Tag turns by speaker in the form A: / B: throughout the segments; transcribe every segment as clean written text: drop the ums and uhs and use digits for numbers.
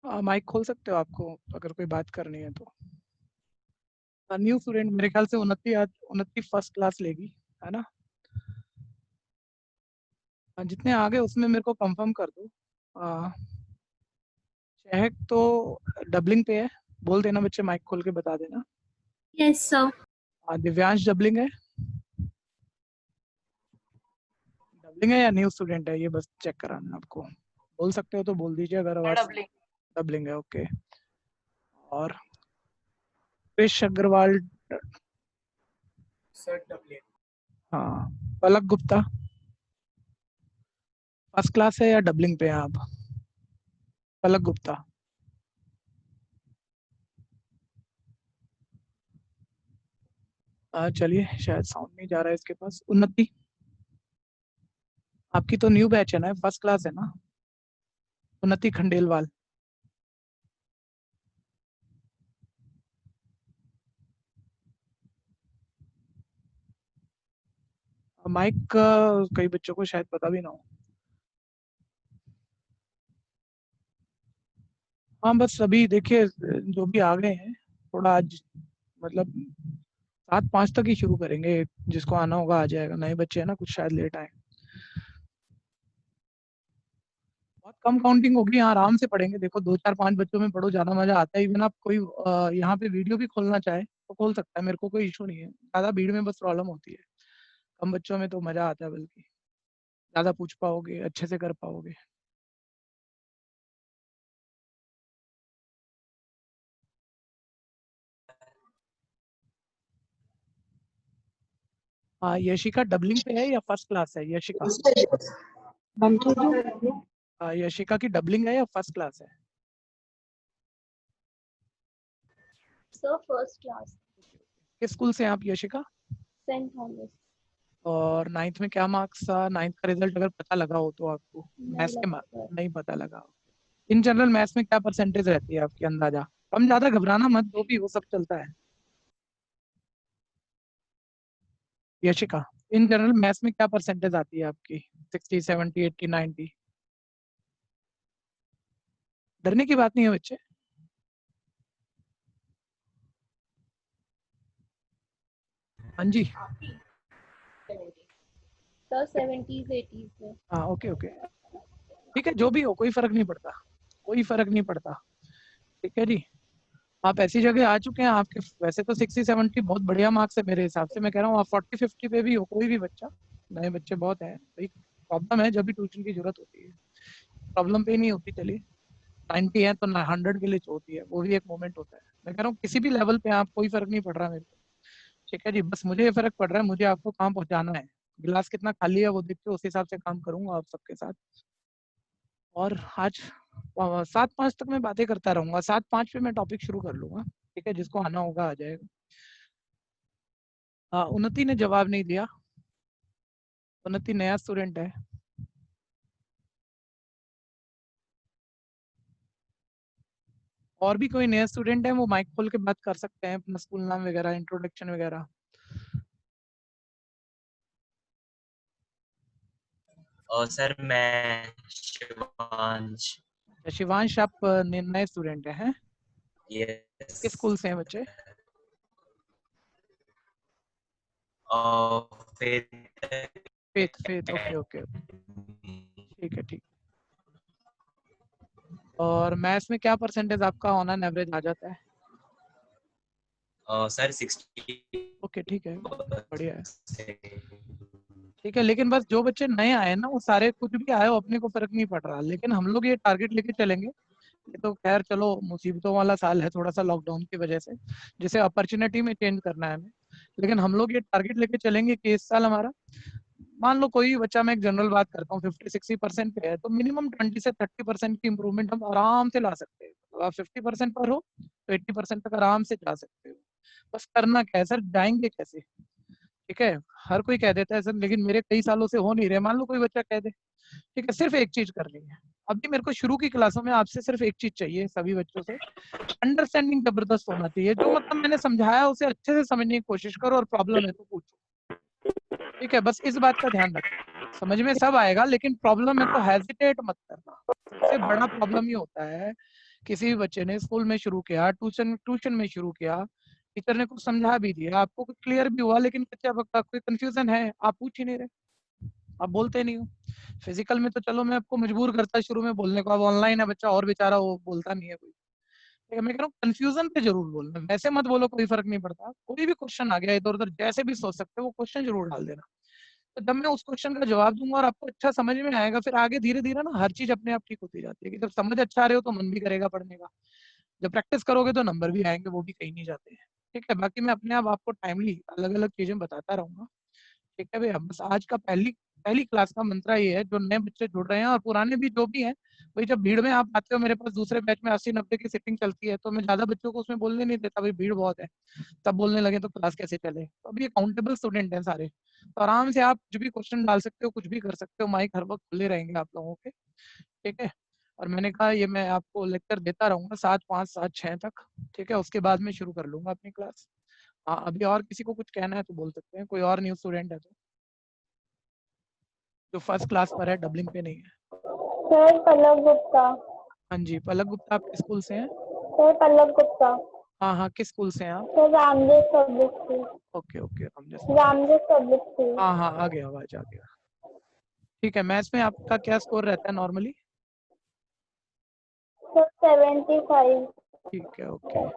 A: Mic खोल सकते हो आपको अगर कोई बात करनी है तो। न्यू स्टूडेंट मेरे ख्याल से उन्नति आज उन्नति फर्स्ट क्लास लेगी, है ना? जितने आगे उसमें मेरे को कंफर्म कर दो। चहक तो डबलिंग पे है, बोल देना बच्चे, माइक खोल के बता देना।
B: Yes sir.
A: दिव्यांश डबलिंग है? डबलिंग है या न्यू स्टूडेंट है, ये बस चेक कराना है आपको। बोल सकते हो तो बोल दीजिए अगर आवाज। डबलिंग है, ओके। और कृष अग्रवाल
C: सर डबलिंग।
A: हाँ। पलक गुप्ता फर्स्ट क्लास है या डबलिंग पे हैं आप? पलक गुप्ता। चलिए, शायद साउंड नहीं जा रहा है इसके पास। उन्नति, आपकी तो न्यू बैच है ना, फर्स्ट क्लास है ना? उन्नति खंडेलवाल। माइक कई बच्चों को शायद पता भी ना हो। हाँ, बस अभी देखिए जो भी आ गए हैं, थोड़ा आज मतलब 7:05 तक ही शुरू करेंगे। जिसको आना होगा आ जाएगा, नए बच्चे हैं ना, कुछ शायद लेट आए। बहुत कम काउंटिंग होगी यहाँ, आराम से पढ़ेंगे। देखो 2 4 5 बच्चों में पढ़ो, ज्यादा मजा आता है। इवन आप कोई यहाँ पे वीडियो भी खोलना चाहे तो खोल सकता है, मेरे को कोई इशू नहीं है। ज्यादा भीड़ में बस प्रॉब्लम होती है, कम बच्चों में तो मजा आता है, बल्कि ज्यादा पूछ पाओगे, अच्छे से कर पाओगे। यशिका डबलिंग पे है या फर्स्ट क्लास है? यशिका, यशिका की डबलिंग है या फर्स्ट क्लास है?
B: Sir first class.
A: किस स्कूल से हैं आप यशिका?
B: Saint Thomas.
A: और 9th में क्या मार्क्स था? 9th का रिजल्ट अगर पता लगा हो तो आपको।
B: नहीं
A: मैथ्स के
B: लगा सर।
A: नहीं पता लगा। इन जनरल मैथ्स में क्या परसेंटेज रहती है आपकी, अंदाजा? कम ज्यादा घबराना मत, जो भी वो सब चलता है। यशिका, इन जनरल मैथ्स में क्या परसेंटेज आती है आपकी? 60 70 80 90? डरने की बात नहीं है बच्चे। हाँ जी।
B: सर 70s 80s में।
A: हाँ, ओके ओके, ठीक है, जो भी हो, कोई फर्क नहीं पड़ता, कोई फर्क नहीं पड़ता। ठीक है जी। आप ऐसी जगह आ चुके हैं, आपके वैसे तो 60 70 बहुत बढ़िया मार्क्स है मेरे हिसाब से। मैं कह रहा हूँ आप 40 50 पे भी हो, कोई भी बच्चा। नए बच्चे बहुत हैं भाई, प्रॉब्लम है जब भी ट्यूशन की जरूरत होती है। प्रॉब्लम पे ही नहीं होती, चलिए 90 है तो 100 के लिए होती है, वो भी एक मोमेंट होता है। मैं कह रहा हूँ किसी भी लेवल पे आप, कोई फर्क नहीं पड़ रहा मेरे को। ठीक है जी, बस मुझे ये फर्क पड़ रहा है, मुझे आपको कहाँ पहुंचाना है। गिलास कितना खाली है वो देख के उस हिसाब से काम करूंगा आप सबके साथ। और आज 7:05 तक मैं बातें करता रहूंगा, 7:05 पे मैं टॉपिक शुरू कर लूंगा। ठीक है, जिसको आना होगा आ जाएगा। उन्नति ने जवाब नहीं दिया। उन्नति नया स्टूडेंट है। और भी कोई नया स्टूडेंट है वो माइक खोल के बात कर सकते हैं, अपना स्कूल नाम वगैरह, इंट्रोडक्शन वगैरह।
C: और सर मैं शिवांश।
A: शिवांश, आप नए स्टूडेंट हैं?
C: यस।
A: किस स्कूल से हैं बच्चे?
C: फिर
A: फेथ फेथ, ओके ओके, ठीक है ठीक। और मैथ्स में क्या परसेंटेज आपका ऑन एन एवरेज आ जाता है?
C: सर 60।
A: ओके, ठीक है, बढ़िया है। ठीक है, लेकिन बस जो बच्चे नए आए ना, वो सारे कुछ भी आए हो, अपने को फर्क नहीं पड़ रहा, लेकिन हम लोग ये टारगेट लेके चलेंगे। ये तो खैर चलो मुसीबतों वाला साल है थोड़ा सा, लॉकडाउन की वजह से, जिसे अपॉर्चुनिटी में चेंज करना है हमें। लेकिन हम लोग ये टारगेट लेके चलेंगे कि इस साल हमारा, मान लो कोई बच्चा, मैं एक जनरल बात करता हूँ, 50 60% पे है, तो मिनिमम 20 से 30% की इंप्रूवमेंट हम आराम से ला सकते हैं। अगर आप 50% पर हो तो 80% तक आराम से जा सकते हो। बस करना क्या है सर, जाएंगे कैसे? ठीक है, हर कोई कह देता है सर, लेकिन मेरे कई सालों से हो नहीं रहे। मान लो कोई बच्चा कह दे, ठीक है, सिर्फ एक चीज करनी है। अभी मेरे को शुरू की क्लासों में आपसे सिर्फ एक चीज चाहिए, सभी बच्चों से, अंडरस्टैंडिंग जबरदस्त होना चाहिए। जो मतलब मैंने समझाया उसे अच्छे से समझने की कोशिश करो, और प्रॉब्लम है तो पूछो। ठीक है, बस इस बात का ध्यान रखना। समझ में सब आएगा, लेकिन प्रॉब्लम है तो हेजिटेट मत करना। सबसे बड़ा प्रॉब्लम ये होता है किसी भी बच्चे ने स्कूल में शुरू किया, ट्यूशन में शुरू किया, टीचर ने कुछ समझा भी दिया, आपको कुछ क्लियर भी हुआ, लेकिन कच्चा पक्का कोई कंफ्यूजन है, आप पूछ ही नहीं रहे, आप बोलते नहीं हो। फिजिकल में तो चलो मैं आपको मजबूर करता शुरू में बोलने को, अब ऑनलाइन है बच्चा और बेचारा वो बोलता नहीं है कोई। ठीक है, मैं कह रहा हूँ कंफ्यूजन पे जरूर बोलना, वैसे मत बोलो, कोई फर्क नहीं पड़ता, कोई भी क्वेश्चन आ गया इधर उधर जैसे भी सोच सकते हो वो क्वेश्चन जरूर डाल देना। तो जब मैं उस क्वेश्चन का जवाब दूंगा और आपको अच्छा समझ में आएगा, फिर आगे धीरे धीरे ना हर चीज अपने आप ठीक होती जाती है, कि जब समझ अच्छा आ रहे हो तो मन भी करेगा पढ़ने का, जब प्रैक्टिस करोगे तो नंबर भी आएंगे, वो भी कहीं नहीं जाते हैं। ठीक है, बाकी मैं अपने आप आपको टाइमली अलग अलग चीजें बताता रहूंगा। ठीक है भैया, बस आज का पहली पहली क्लास का मंत्रा ये है, जो नए बच्चे जुड़ रहे हैं और पुराने भी जो भी हैं, भाई जब भीड़ में आप आते हो, मेरे पास दूसरे बैच में 80-90 की सीटिंग चलती है, तो मैं ज्यादा बच्चों को उसमें बोलने नहीं देता, भाई भीड़ बहुत है, तब बोलने लगे तो क्लास कैसे चले। तो अभी अकाउंटेबल स्टूडेंट हैं सारे, तो आराम से आप कुछ भी क्वेश्चन डाल सकते हो, कुछ भी कर सकते हो, माइक हर वक्त खुले रहेंगे आप लोगों के। ठीक है, और मैंने कहा ये मैं आपको लेक्चर देता रहूंगा 7, 5, 7, 6 तक। ठीक है, उसके बाद में शुरू कर लूंगा अपनी क्लास। हाँ, अभी और किसी को कुछ कहना है तो बोल सकते हैं, कोई और न्यू स्टूडेंट है तो, जो फर्स्ट क्लास पर है, डबलिंग पे नहीं है।
B: सर पल्लव गुप्ता।
A: हाँ जी, पलक गुप्ता, आप किस स्कूल से हैं?
B: सर पल्लव गुप्ता।
A: हाँ हाँ, किस स्कूल से हैं आप?
B: Sir Ramdev public school.
A: Okay okay, हम जैसे,
B: रामदेव पब्लिक स्कूल।
A: हाँ हाँ, आ गया, आवाज आ गया। ठीक है, मैथ्स में आपका क्या स्कोर रहता है नॉर्मली?
B: सर 75।
A: ठीक है, ओके।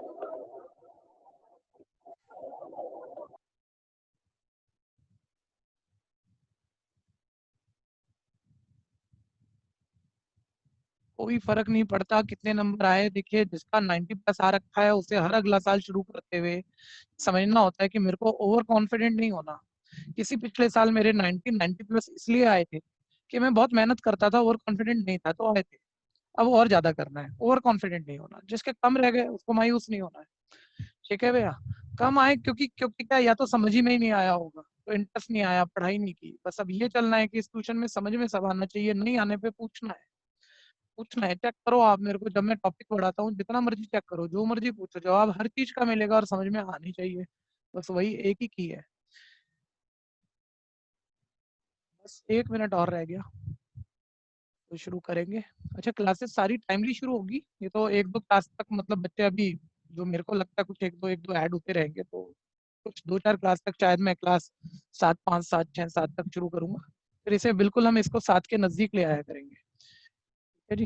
A: कोई फर्क नहीं पड़ता कितने नंबर आए, देखिए जिसका 90 प्लस आ रखा है उसे हर अगला साल शुरू करते हुए समझना होता है कि मेरे को ओवर कॉन्फिडेंट नहीं होना। किसी पिछले साल मेरे 90 प्लस इसलिए आए थे कि मैं बहुत मेहनत करता था, ओवर कॉन्फिडेंट नहीं था तो आए थे। अब और ज्यादा करना है, ओवर कॉन्फिडेंट नहीं होना, जिसके कम रह गए उसको मायूस नहीं होना है। ठीक है भैया, कम आए क्योंकि क्योंकि क्या, या तो समझ ही में ही नहीं आया होगा, तो इंटरेस्ट नहीं आया, पढ़ाई नहीं की, बस अब ये चलना है कि इस ट्यूशन में समझ में सब आना चाहिए, नहीं आने पे पूछना है। पूछना है, चेक करो आप मेरे को, जब मैं टॉपिक पढ़ाता हूँ जितना मर्जी चेक करो, जो मर्जी पूछो, जवाब हर चीज का मिलेगा और समझ में आनी चाहिए, बस वही एक ही की है। बस 1 मिनट और रह गया तो शुरू करेंगे। अच्छा, क्लासेस सारी टाइमली शुरू होगी, ये तो 1-2 क्लास तक, मतलब बच्चे अभी जो मेरे को लगता है कुछ 1-2 ऐड होते रहेंगे, तो कुछ 2-4 क्लास तक शायद मैं क्लास 7, 5, 7, 6, 7 तक शुरू करूंगा, फिर इसे बिल्कुल हम इसको 7 के नजदीक ले आया करेंगे। ठीक है जी,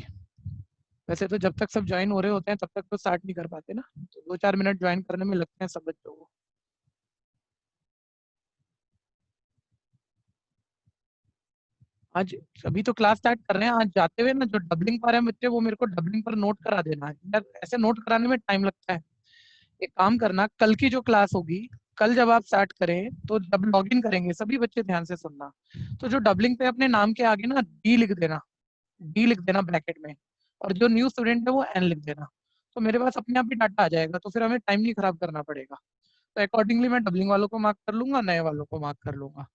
A: वैसे तो जब तक सब ज्वाइन हो रहे होते हैं तब तक तो स्टार्ट नहीं कर पाते ना, तो 2-4 मिनट ज्वाइन करने में लगते हैं सब बच्चों को। आज अभी तो क्लास स्टार्ट कर रहे हैं, आज जाते हुए ना जो डबलिंग पर है बच्चे, वो मेरे को डबलिंग पर नोट करा देना है यार, ऐसे नोट कराने में टाइम लगता है। एक काम करना, कल की जो क्लास होगी, कल जब आप स्टार्ट करें तो जब लॉग इन करेंगे सभी बच्चे ध्यान से सुनना, तो जो डबलिंग पे अपने नाम के आगे ना डी लिख देना, डी लिख देना ब्रैकेट में, और जो न्यू स्टूडेंट है वो एन लिख देना, तो मेरे पास अपने आप ही डाटा आ जाएगा, तो फिर हमें टाइम नहीं खराब करना पड़ेगा। तो अकॉर्डिंगली मैं डबलिंग वालों को मार्क कर लूंगा, नए वालों को मार्क कर लूंगा।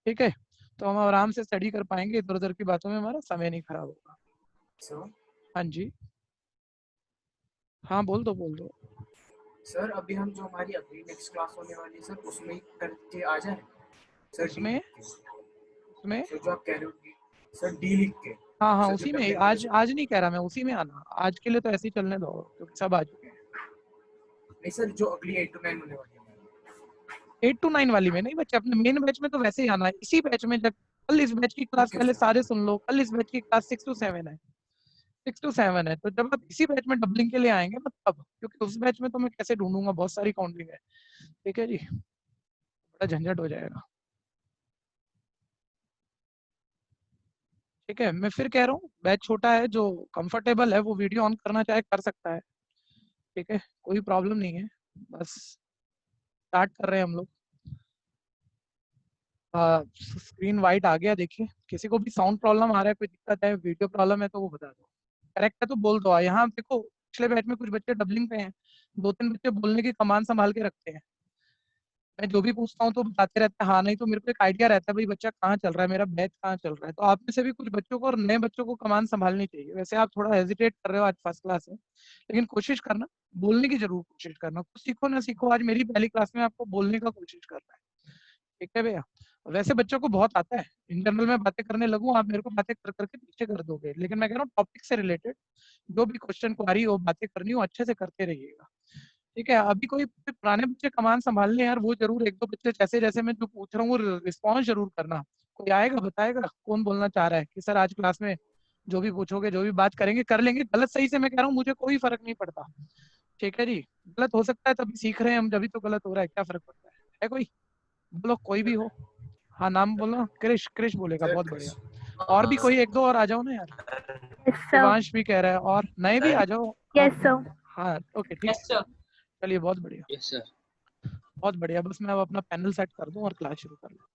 A: ठीक है, तो हम आराम से स्टडी कर पाएंगे, इधर उधर की बातों में हमारा समय नहीं खराब होगा।
D: सर
A: हाँ जी, हाँ बोल दो बोल दो।
D: सर अभी हम जो हमारी अगली नेक्स्ट क्लास होने वाली है सर उसमें ही करके आ जाए सर। डी
A: उसमें
D: लिख के
A: उसमें
D: सर जो आप कह रहे हो सर डी लिख के।
A: हाँ हाँ,
D: सर जो
A: उसी में,
D: डबलिंग
A: आज आज नहीं कह रहा मैं, उसी में आना, आज के लिए तो ऐसे ही चलने दो क्योंकि सब आ चुके हैं।
D: नहीं सर, जो अगली 8 to 9 होने वाली है।
A: 8 to 9 वाली में नहीं बच्चे, अपने मेन बैच में तो वैसे ही आना है, इसी बैच में। जब कल इस बैच की क्लास,
D: ओके
A: पहले
D: सर।
A: सारे सुन लो, कल इस बैच की क्लास 6 to 7 है, 6 to 7 है, तो जब आप इसी बैच में डबलिंग के लिए आएंगे ना तब, क्योंकि उस बैच में तो मैं कैसे ढूंढूंगा, बहुत सारी काउंटिंग है। ठीक है जी, बड़ा झंझट हो जाएगा। ठीक है, मैं फिर कह रहा हूँ बैच छोटा है, जो कंफर्टेबल है वो वीडियो ऑन करना चाहे कर सकता है। ठीक है, कोई प्रॉब्लम नहीं है, बस स्टार्ट कर रहे हैं हम लोग। स्क्रीन वाइट आ गया, देखिए किसी को भी साउंड प्रॉब्लम आ रहा है, कोई दिक्कत है, वीडियो प्रॉब्लम है तो वो बता दो, करेक्ट है तो बोल दो। यहाँ देखो पिछले बैच में कुछ बच्चे डबलिंग पे हैं, 2-3 बच्चे बोलने की कमान संभाल के रखते हैं, मैं जो भी पूछता हूँ तो बताते रहते हैं हाँ नहीं, तो मेरे को एक आइडिया रहता है भाई बच्चा कहाँ चल रहा है, मेरा बैच कहाँ चल रहा है। तो आप में से भी कुछ बच्चों को और नए बच्चों को कमान संभालनी चाहिए। वैसे आप थोड़ा हेजिटेट कर रहे हो, आज फर्स्ट क्लास है, लेकिन कोशिश करना, बोलने की जरूर कोशिश करना, कुछ सीखो ना सीखो, आज मेरी पहली क्लास में आपको बोलने का कोशिश करना है। ठीक है भैया, वैसे बच्चों को बहुत आता है, इंटरनल में बातें करने लगूं आप मेरे को बातें कर करके पीछे कर दोगे, लेकिन मैं कह रहा हूँ टॉपिक से रिलेटेड जो भी क्वेश्चन क्वारी हो, बातें करनी हो, अच्छे से करते रहिएगा। ठीक है, अभी कोई पुराने बच्चे कमान संभाल लें यार, वो जरूर एक दो बच्चे जैसे जैसे मैं जो पूछ रहा हूँ वो रिस्पॉन्स जरूर करना। कोई आएगा बताएगा कौन बोलना चाह रहा है कि सर आज क्लास में जो भी पूछोगे जो भी बात करेंगे कर लेंगे, गलत सही से मैं कह रहा हूँ मुझे कोई फर्क नहीं पड़ता। ठीक है जी, गलत हो सकता है तभी सीख रहे हैं हम, जब तो गलत हो रहा है, क्या फर्क पड़ता है कोई? बोलो कोई भी हो। हाँ नाम बोलो। क्रिश, क्रिश बोलेगा,
D: सर
A: बहुत
D: क्रिश।
A: बढ़िया। और भी कोई एक दो और आ जाओ ना यार,
E: Yes, sir.
A: शिवांश भी कह रहा है, और नए भी
C: सर।
A: आ जाओ।
E: Yes, sir.
A: हाँ ओके ठीक है, चलिए बहुत बढ़िया,
C: यस सर।
A: बहुत बढ़िया। बस मैं अब अपना पैनल सेट कर दूं और क्लास शुरू कर लूं।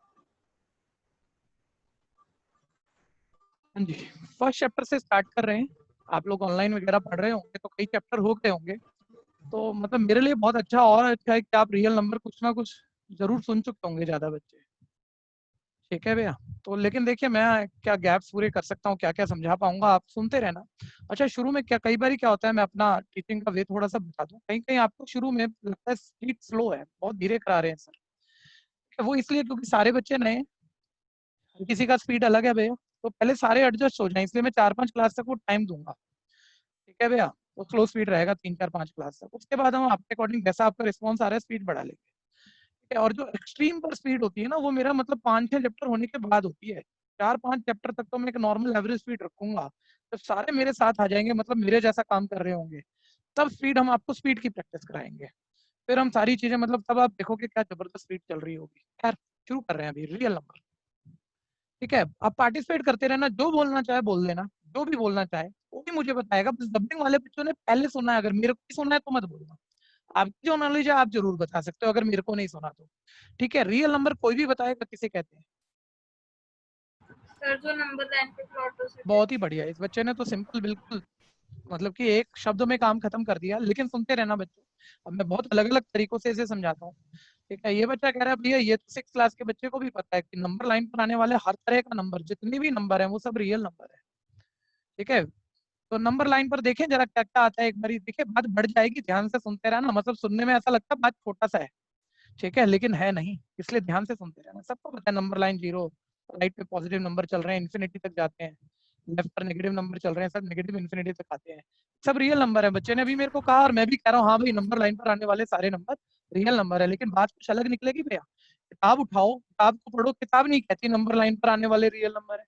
A: हाँ जी, फर्स्ट चैप्टर से स्टार्ट कर रहे हैं। आप लोग ऑनलाइन वगैरह पढ़ रहे होंगे तो कई चैप्टर हो गए होंगे, तो मतलब मेरे लिए बहुत अच्छा और अच्छा है कि आप रियल नंबर कुछ ना कुछ जरूर सुन चुके होंगे ज्यादा बच्चे। ठीक है भैया, तो लेकिन देखिए मैं क्या गैप्स पूरे कर सकता हूँ, क्या क्या समझा पाऊंगा, आप सुनते रहना। अच्छा शुरू में क्या कई बार क्या होता है, मैं अपना टीचिंग का वे थोड़ा सा बता दूं, कहीं कहीं आपको शुरू में लगता है स्पीड स्लो है, बहुत धीरे करा रहे हैं सर। वो इसलिए क्योंकि सारे बच्चे नए हैं, किसी का स्पीड अलग है भैया, तो पहले सारे एडजस्ट हो जाए, इसलिए मैं 4-5 क्लास तक वो टाइम दूंगा। ठीक है भैया, तो स्लो स्पीड रहेगा 3-4-5 क्लास तक, उसके बाद हम आपके अकॉर्डिंग जैसा आपका रिस्पॉन्स आ रहा है स्पीड बढ़ा लेंगे। ठीक है, और जो एक्सट्रीम पर स्पीड होती है ना वो मेरा मतलब 5-6 चैप्टर होने के बाद होती है। 4-5 चैप्टर तक तो मैं एक नॉर्मल एवरेज स्पीड रखूंगा, जब सारे मेरे साथ आ जाएंगे मतलब मेरे जैसा काम कर रहे होंगे, तब स्पीड हम आपको स्पीड की प्रैक्टिस कराएंगे। फिर हम सारी चीजें मतलब तब आप देखोगे क्या जबरदस्त स्पीड चल रही होगी। खैर शुरू कर रहे हैं अभी रियल नंबर। ठीक है, आप पार्टिसिपेट करते रहना, जो बोलना चाहे बोल लेना, जो भी बोलना चाहे वो भी मुझे बताएगा। बस डबिंग वाले बच्चों ने पहले सुना है, अगर मेरे को नहीं सुना है तो मत बोलना। आपकी जो नॉलेज है आप जरूर बता सकते हो अगर मेरे को नहीं सुना तो। ठीक है, रियल नंबर कोई भी बताएगा किसे कहते हैं?
E: सर जो नंबर लाइन पे प्लॉट हो सके।
A: बहुत ही बढ़िया, इस बच्चे ने तो सिंपल बिल्कुल मतलब कि एक शब्द में काम खत्म कर दिया, लेकिन सुनते रहना बच्चों, अब मैं बहुत अलग अलग तरीकों से इसे समझाता हूँ। ठीक है, ये बच्चा कह रहा है भैया ये तो 6 क्लास के बच्चे को भी पता है कि नंबर लाइन पर आने वाले हर तरह का नंबर, जितने भी नंबर है वो सब रियल नंबर है। ठीक है, तो नंबर लाइन पर देखें जरा क्या क्या आता है, एक बार देखिए, बात बढ़ जाएगी, ध्यान से सुनते रहना, मतलब सुनने में ऐसा लगता है बात छोटा सा है, ठीक है, लेकिन है नहीं, इसलिए ध्यान से सुनते रहना। सबको पता है नंबर लाइन 0, राइट पे पॉजिटिव नंबर चल रहे हैं, इन्फिनिटी तक जाते हैं, लेफ्ट पर नेगेटिव नंबर चल रहे हैं, सब नेगेटिव इन्फिनिटी तक आते हैं, सब रियल नंबर है। बच्चे ने अभी मेरे को कहा और मैं भी कह रहा हूँ हाँ भाई नंबर लाइन पर आने वाले सारे नंबर रियल नंबर है, लेकिन बात कुछ अलग निकलेगी भैया। किताब उठाओ, किताब को पढ़ो, किताब नहीं कहती नंबर लाइन पर आने वाले रियल नंबर है।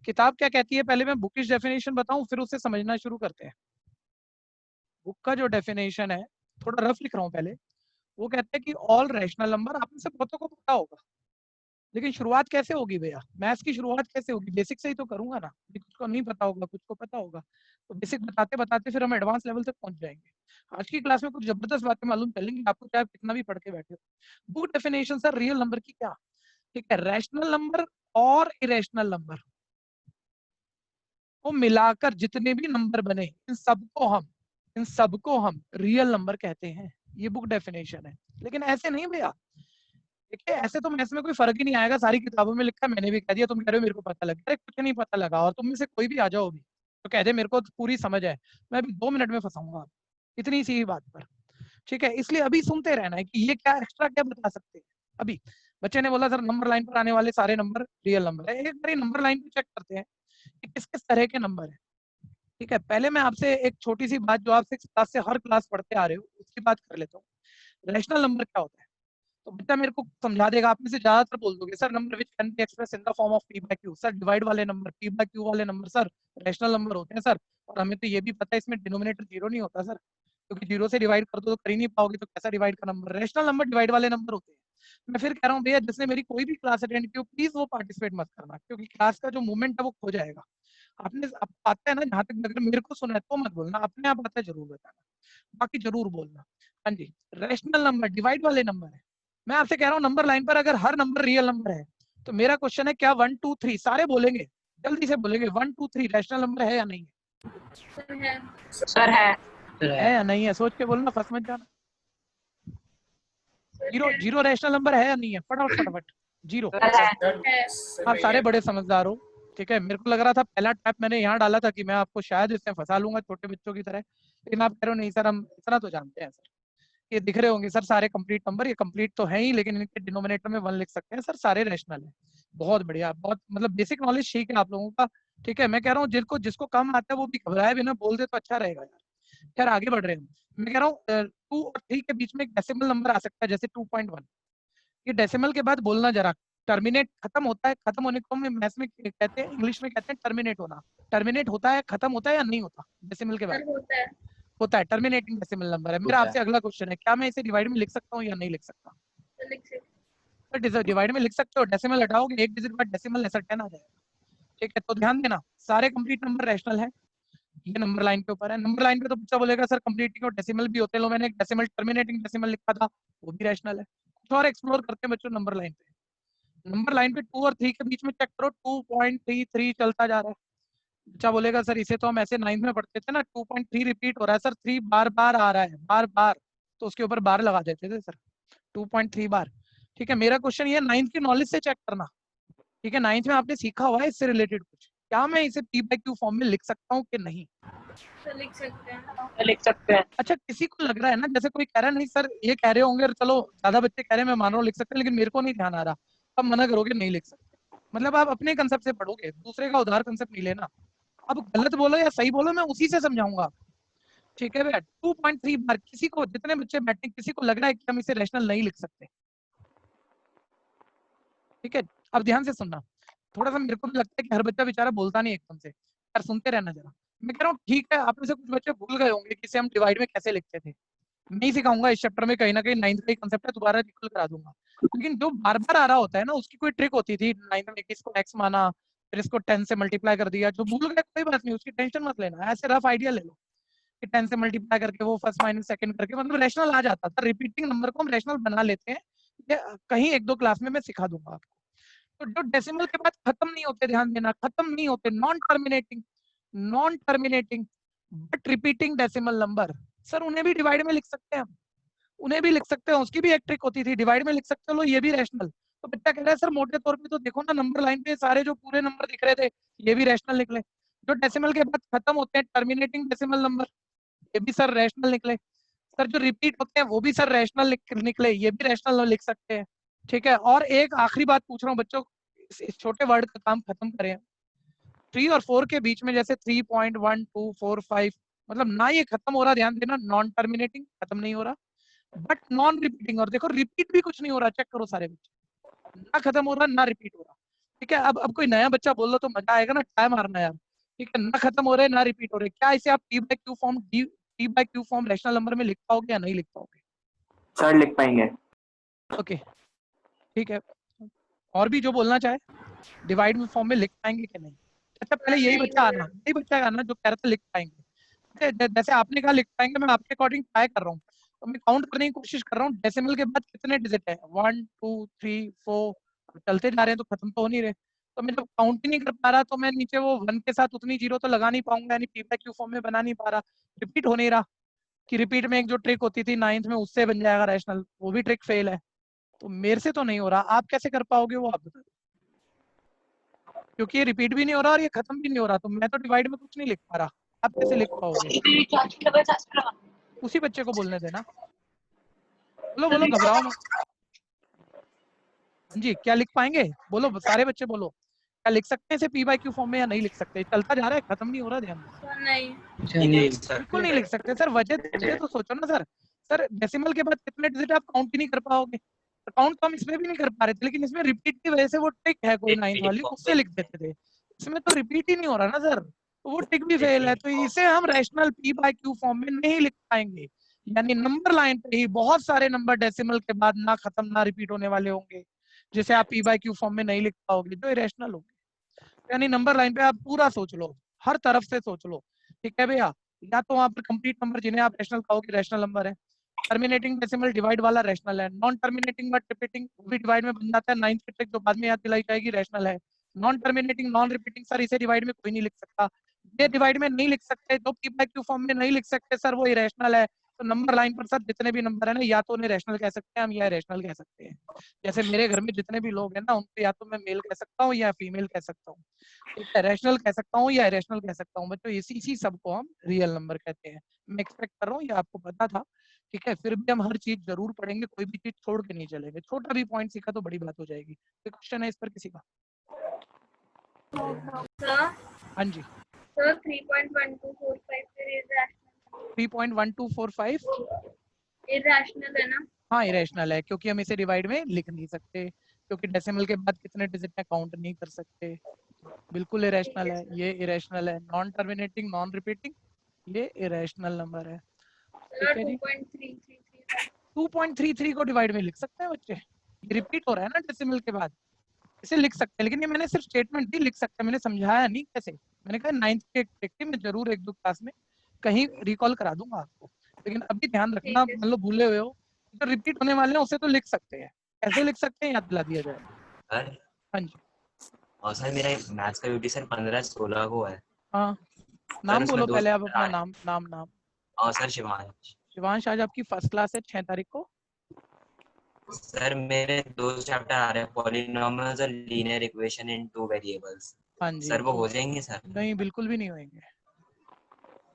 A: किताब क्या कहती है, पहले मैं बुकिश डेफिनेशन बताऊं फिर उसे समझना शुरू करते हैं। बुक का जो डेफिनेशन है, थोड़ा रफ लिख रहा हूँ पहले, वो कहते हैं कि ऑल रैशनल नंबर, आप में से बहुतों को पता होगा, लेकिन शुरुआत कैसे होगी भैया, मैथ्स की शुरुआत कैसे होगी, बेसिक से ही तो करूंगा ना, कुछ को नहीं पता होगा कुछ को पता होगा, तो बेसिक बताते बताते फिर हम एडवांस लेवल तक पहुंच जाएंगे। आज की क्लास में कुछ जबरदस्त बातें मालूम चलेंगी आपको, चाहे कितना भी पढ़ के बैठे हो। Book definition sir real number की क्या, ठीक है, रैशनल नंबर और इरेशनल नंबर को मिलाकर जितने भी नंबर बने इन सबको हम रियल नंबर कहते हैं, ये बुक डेफिनेशन है। लेकिन ऐसे नहीं भैया, देखिए ऐसे तो मैथ्स में कोई फर्क ही नहीं आएगा, सारी किताबों में लिखा है, मैंने भी कह दिया, तुम कह रहे हो मेरे को पता लगा, अरे कुछ नहीं पता लगा, और तुम में से कोई भी आ जाओ अभी तो कह दे मेरे को पूरी समझ है, मैं अभी 2 मिनट में फंसाऊंगा इतनी सी ही बात पर। ठीक है, इसलिए अभी सुनते रहना है कि ये क्या एक्स्ट्रा क्या बता सकते हैं। अभी बच्चे ने बोला सर नंबर लाइन पर आने वाले सारे नंबर रियल नंबर है, एक बार नंबर लाइन पे चेक करते हैं कि किस किस तरह के नंबर है। ठीक है, पहले मैं आपसे एक छोटी सी बात जो आप 6 क्लास से हर क्लास पढ़ते आ रहे हो उसकी बात कर लेता हूँ। रैशनल नंबर क्या होता है, तो बच्चा मेरे को समझा देगा, आप में से ज्यादातर बोल दोगे sir number which can be express in the form of p by q, sir divide वाले नंबर p by q वाले नंबर सर रैशनल नंबर होते हैं सर, और हमें तो ये भी पता है इसमें डिनोमिनेटर 0 नहीं होता सर, क्योंकि 0 से डिवाइड कर दो तो कर ही नहीं पाओगे, तो कैसा डिवाइड का नंबर, रैशनल नंबर डिवाइड वाले नंबर होते हैं। मैं फिर कह रहा हूँ भैया जिसने मेरी कोई भी क्लास अटेंड की हो प्लीज वो पार्टिसिपेट मत करना, क्योंकि क्लास का जो मूवमेंट है वो खो जाएगा। आपने आपको आता है ना, जहां तक अगर मेरे को सुना है तो मत बोलना, अपने आप आता है जरूर बताना, बाकी जरूर बोलना। हाँ जी, रैशनल नंबर डिवाइड वाले नंबर है। मैं आपसे कह रहा हूँ नंबर लाइन पर अगर हर नंबर रियल नंबर है तो मेरा क्वेश्चन है क्या 1 2 3 सारे बोलेंगे, जल्दी से बोलेंगे 1 2 3 रैशनल नंबर है या नहीं है?
E: सर है।
A: है या नहीं है, सोच के बोलना, फंस मत जाना। जीरो रैशनल नंबर है या नहीं है, फटाफट फटाफट। 0, आप सारे बड़े समझदार हो। ठीक है, मेरे को लग रहा था पहला टैप मैंने यहाँ डाला था कि मैं आपको शायद इसमें फंसा लूंगा छोटे बच्चों की तरह, लेकिन आप कह रहे हो नहीं सर हम इतना तो जानते हैं सर। ये दिख रहे होंगे सर सारे कंप्लीट नंबर, ये कंप्लीट तो है ही लेकिन इनके डिनोमिनेटर में 1 लिख सकते हैं सर, सारे रैशनल है। बहुत बढ़िया, बहुत मतलब बेसिक नॉलेज ठीक है आप लोगों का। ठीक है, मैं कह रहा हूँ जिसको जिसको कम आता है वो भी घबराए बिना बोल दे तो अच्छा रहेगा यार। खैर आगे बढ़ रहे हैं, मैं कह रहा हूँ 2 और 3 के बीच में एक डेसिमल नंबर आ सकता है जैसे 2.1। ये डेसिमल के बाद बोलना जरा, टर्मिनेट खत्म होता है, खत्म होने को मैथ्स में कहते हैं, इंग्लिश में कहते हैं टर्मिनेट होना। टर्मिनेट होता है, खत्म होता है या नहीं होता डेसिमल के बाद?
E: सर होता है।
A: होता है, टर्मिनेटिंग डेसिमल नंबर है। मेरा
C: होता है।
A: आपसे अगला क्वेश्चन है, क्या मैं इसे डिवाइड में लिख सकता हूँ या नहीं लिख सकता?
E: तो लिख सकते
A: तो डिवाइड में लिख सकते हो, डेसिमल हटाओगे एक डिजिट बाद डेसिमल ऐसा 10 आ जाएगा। ठीक है, तो ध्यान देना सारे कंप्लीट नंबर रैशनल है। ये नंबर लाइन के ऊपर है, नंबर लाइन पे तो बच्चा बोलेगा सर कंप्लीटिंग और डेसिमल भी होते हैं, लो मैंने एक डेसिमल टर्मिनेटिंग डेसिमल लिखा था वो भी रैशनल है। कुछ और एक्सप्लोर करते हैं बच्चों नंबर लाइन पे। नंबर लाइन पे 2 और 3 के बीच में चेक करो, 2.33 चलता जा रहा है। बच्चा बोलेगा सर इसे तो हम ऐसे 9th में पढ़ते थे ना, 2.3 रिपीट हो रहा है सर, 3 बार बार आ रहा है, बार बार, तो उसके ऊपर बार लगा देते थे सर, 2.3 बार। ठीक है, मेरा क्वेश्चन ये 9th की नॉलेज से चेक करना। ठीक है, 9th में आपने सीखा हुआ है इससे रिलेटेड कुछ, क्या मैं इसे पी बाई क्यू फॉर्म में लिख सकता हूँ कि नहीं?
E: तो लिख सकते हैं।
A: लिख सकते हैं। अच्छा, किसी को लग रहा है ना जैसे कोई कह रहा है नहीं सर ये कह रहे होंगे, चलो ज्यादा बच्चे कह रहे हैं मैं मान रहा हूँ लिख सकते हैं, लेकिन मेरे को नहीं ध्यान आ रहा, अब मना करोगे नहीं लिख सकते, मतलब आप अपने कंसेप्ट से पढ़ोगे, दूसरे का उधार कंसेप्ट नहीं लेना। अब गलत बोलो या सही बोलो मैं उसी से समझाऊंगा। ठीक है भैया, 2.3 बार, किसी को जितने बच्चे बैठे किसी को लग रहा है कि हम इसे रैशनल नहीं लिख सकते? ठीक है, अब ध्यान से सुनना, थोड़ा सा मेरे को भी लगता है कि हर बच्चा बेचारा बोलता नहीं एकदम से यार, सुनते रहना जरा। मैं कह रहा हूँ ठीक है, आप में से कुछ बच्चे भूल गए होंगे कि इसे हम डिवाइड में कैसे लिखते थे, नहीं सिखाऊंगा इस चैप्टर में, कहीं ना कहीं 9th का ही कंसेप्ट है, दोबारा रिकॉल करा दूंगा। लेकिन जो बार बार आ रहा होता है ना उसकी कोई ट्रिक होती थी 9th में, कि इसको x माना फिर इसको 10 से मल्टीप्लाई कर दिया, जो भूल गए कोई बात नहीं, उसकी टेंशन मत लेना, ऐसे रफ आइडिया ले लो कि 10 से मल्टीप्लाई करके वो फर्स्ट माइनस सेकंड करके मतलब रैशनल आ जाता था, रिपीटिंग नंबर को हम रैशनल बना लेते हैं। ये कहीं 1-2 क्लास में मैं सिखा दूंगा आपको। तो जो डेसिमल के बाद खत्म नहीं होते, ध्यान देना, खत्म नहीं होते, non terminating, non terminating but repeating decimal number, sir उन्हें भी डिवाइड में लिख सकते हैं हम, उन्हें भी लिख सकते हैं, उसकी भी एक ट्रिक होती थी, डिवाइड में लिख सकते हो, लो ये भी रैशनल। तो बच्चा कह रहा है सर मोटे तौर पे तो देखो ना नंबर लाइन पे सारे जो पूरे नंबर दिख रहे थे ये भी रैशनल निकले, जो डेसिमल के बाद खत्म होते हैं टर्मिनेटिंग डेसिमल नंबर ये भी सर रैशनल निकले, सर जो रिपीट होते हैं वो भी सर रैशनल निकले, ये भी रैशनल लिख सकते हैं। ठीक है, और एक आखिरी बात पूछ रहा हूँ बच्चों, इस छोटे वर्ड का काम खत्म करें। 3 और 4 के बीच में जैसे 3.1245 मतलब ना ये खत्म हो रहा, ध्यान देना, नॉन टर्मिनेटिंग खत्म नहीं हो रहा बट नॉन रिपीटिंग, और देखो रिपीट भी कुछ नहीं हो रहा, चेक करो सारे बच्चे, ना खत्म हो रहा ना रिपीट हो रहा। ठीक है, अब कोई नया बच्चा बोल लो तो मजा आएगा ना, टाइम मारना यार। ठीक है, ना खत्म हो रहे ना रिपीट हो रहे, क्या इसे आप P by Q form rational number में लिख पाओगे या नहीं लिख पाओगे?
F: सर लिख पाएंगे।
A: ओके ठीक है, और भी जो बोलना चाहे, डिवाइड में फॉर्म में लिख पाएंगे कि नहीं? अच्छा पहले यही बच्चा आना जो कह रहा था लिख पाएंगे, जैसे आपने कहा लिख पाएंगे, मैं आपके अकॉर्डिंग ट्राई कर रहा हूँ, तो मैं काउंट करने की कोशिश कर रहा हूँ, डेसिमल के बाद कितने डिजिट है, 1 2 3 4, चलते जा रहे हैं तो खत्म तो हो नहीं रहे, तो मैं जब काउंट ही नहीं कर पा रहा तो मैं नीचे वो 1 के साथ उतनी जीरो तो लगा नहीं पाऊंगा, यानी पी बाई क्यू फॉर्म में बना नहीं पा रहा, रिपीट हो नहीं रहा, कि रिपीट में एक जो ट्रिक होती थी 9th में उससे बन जाएगा रैशनल, वो भी ट्रिक फेल है, तो मेरे से तो नहीं हो रहा, आप कैसे कर पाओगे वो आप बता, क्योंकि ये रिपीट भी नहीं हो रहा और ये खत्म भी नहीं हो रहा, तो मैं तो डिवाइड में कुछ नहीं लिख पा रहा, आप कैसे लिख पाओगे? उसी बच्चे को बोलने देना, बोलो बोलो घबराओ मत। जी क्या लिख पाएंगे, बोलो सारे बच्चे बोलो, क्या लिख सकते हैं इसे पी बाई क्यू फॉर्म में या नहीं लिख सकते? चलता जा रहा है, खत्म नहीं हो रहा, ध्यान देना।
E: नहीं
A: बिल्कुल नहीं लिख सकते सर, वजह तो सोचो ना सर, सर डेसिमल के बाद कितने डिजिट आप काउंट ही नहीं कर पाओगे, काउंट तो हम इसमें भी नहीं कर पा रहे थे, लेकिन इसमें रिपीट की वजह से वो ट्रिक है कोई 9th वाली, उससे लिख देते थे, इसमें तो रिपीट ही नहीं हो रहा ना सर, तो वो ट्रिक भी फेल है, तो इसे हम rational P by Q form में नहीं लिख पाएंगे, यानी नंबर लाइन पे ही बहुत सारे नंबर डेसिमल के बाद ना खत्म ना रिपीट होने वाले होंगे, जिसे आप पी बाई क्यू फॉर्म में नहीं लिख पाओगे, जो इरेशनल होंगे, यानी नंबर लाइन पे आप पूरा सोच लो, हर तरफ से सोच लो। ठीक है भैया, या तो वहां पर कंप्लीट नंबर जिन्हें आप रैशनल कहोगे रैशनल नंबर है, टर्मिनेटिंग डेसिमल डिवाइड वाला रैशनल है, नॉन टर्मिनेटिंग बट रिपीटिंग भी डिवाइड में बन जाता है, 9th की ट्रिक जो बाद में याद दिलाई जाएगी रैशनल है, non terminating non repeating sir इसे डिवाइड में कोई नहीं लिख सकता, ये डिवाइड में नहीं लिख सकते, जो पी बाई क्यू फॉर्म में नहीं लिख सकते सर वो इरेशनल है, तो नंबर लाइन पर सर जितने भी नंबर है ना या तो उन्हें रैशनल कह सकते हैं हम या रैशनल कह सकते हैं, जैसे मेरे घर में जितने भी लोग हैं ना उनको या तो मैं मेल कह सकता हूँ या फीमेल कह सकता हूँ, ठीक है, रैशनल कह सकता हूँ या इरेशनल कह सकता हूँ, बच्चों इसी सब को हम रियल नंबर कहते हैं, मैं एक्सपेक्ट कर रहा हूँ ये आपको पता था। ठीक है, फिर भी हम हर चीज जरूर पढ़ेंगे, कोई भी चीज छोड़ के नहीं चलेंगे। छोटा भी पॉइंट सीखा तो बड़ी बात हो जाएगी। कोई क्वेश्चन है इस पर किसी का?
E: सर
A: हाँ जी।
E: सर 3.1245 फिर इरेशनल
A: 3.1245
E: इरेशनल है ना?
A: हाँ इरेशनल है, क्योंकि हम इसे डिवाइड में लिख नहीं सकते, क्योंकि डेसिमल के बाद कितने डिजिट में काउंट नहीं कर सकते। बिल्कुल इरेशनल है, ये इरेशनल है। नॉन टर्मिनेटिंग, नॉन रिपीटिंग, ये इरेशनल नंबर है। ठीक है जी।
E: 2.333
A: 2.33 को डिवाइड में लिख सकते हैं बच्चे, ये रिपीट हो रहा है ना डेसिमल के बाद, इसे लिख सकते हैं। लेकिन ये मैंने सिर्फ स्टेटमेंट दी, लिख सकते हैं, मैंने समझाया नहीं कैसे। मैंने कहा 9th के एक मैं जरूर एक दो क्लास में कहीं रिकॉल करा दूंगा आपको, लेकिन अभी ध्यान रखना,
E: ठीक है।
A: मतलब भूले हुए हो, जो रिपीट होने वाले हैं उसे तो लिख सकते हैं, कैसे लिख सकते हैं याद दिला दिया जाएगा।
C: सर
A: हाँ जी।
C: और सर मेरा मैथ्स का ड्यूटी सर 15-16 को है।
A: हाँ
C: सर
A: नाम
C: उसमें
A: बोलो
C: दो
A: पहले आप
C: चैप्टर
A: अपना
C: आ रहे हैं।
A: नाम नाम नाम।
C: और सर शिवांश।
A: शिवांश, आज आपकी फर्स्ट क्लास है 6 तारीख को।
C: सर मेरे 2 चैप्टर आ रहे हैं, पॉलिनॉमियल्स और लीनियर इक्वेशन इन 2 वेरिएबल्स।
A: हाँ जी,
C: सर वो
A: तो
C: हो जाएंगे सर?
A: नहीं बिल्कुल भी नहीं होंगे।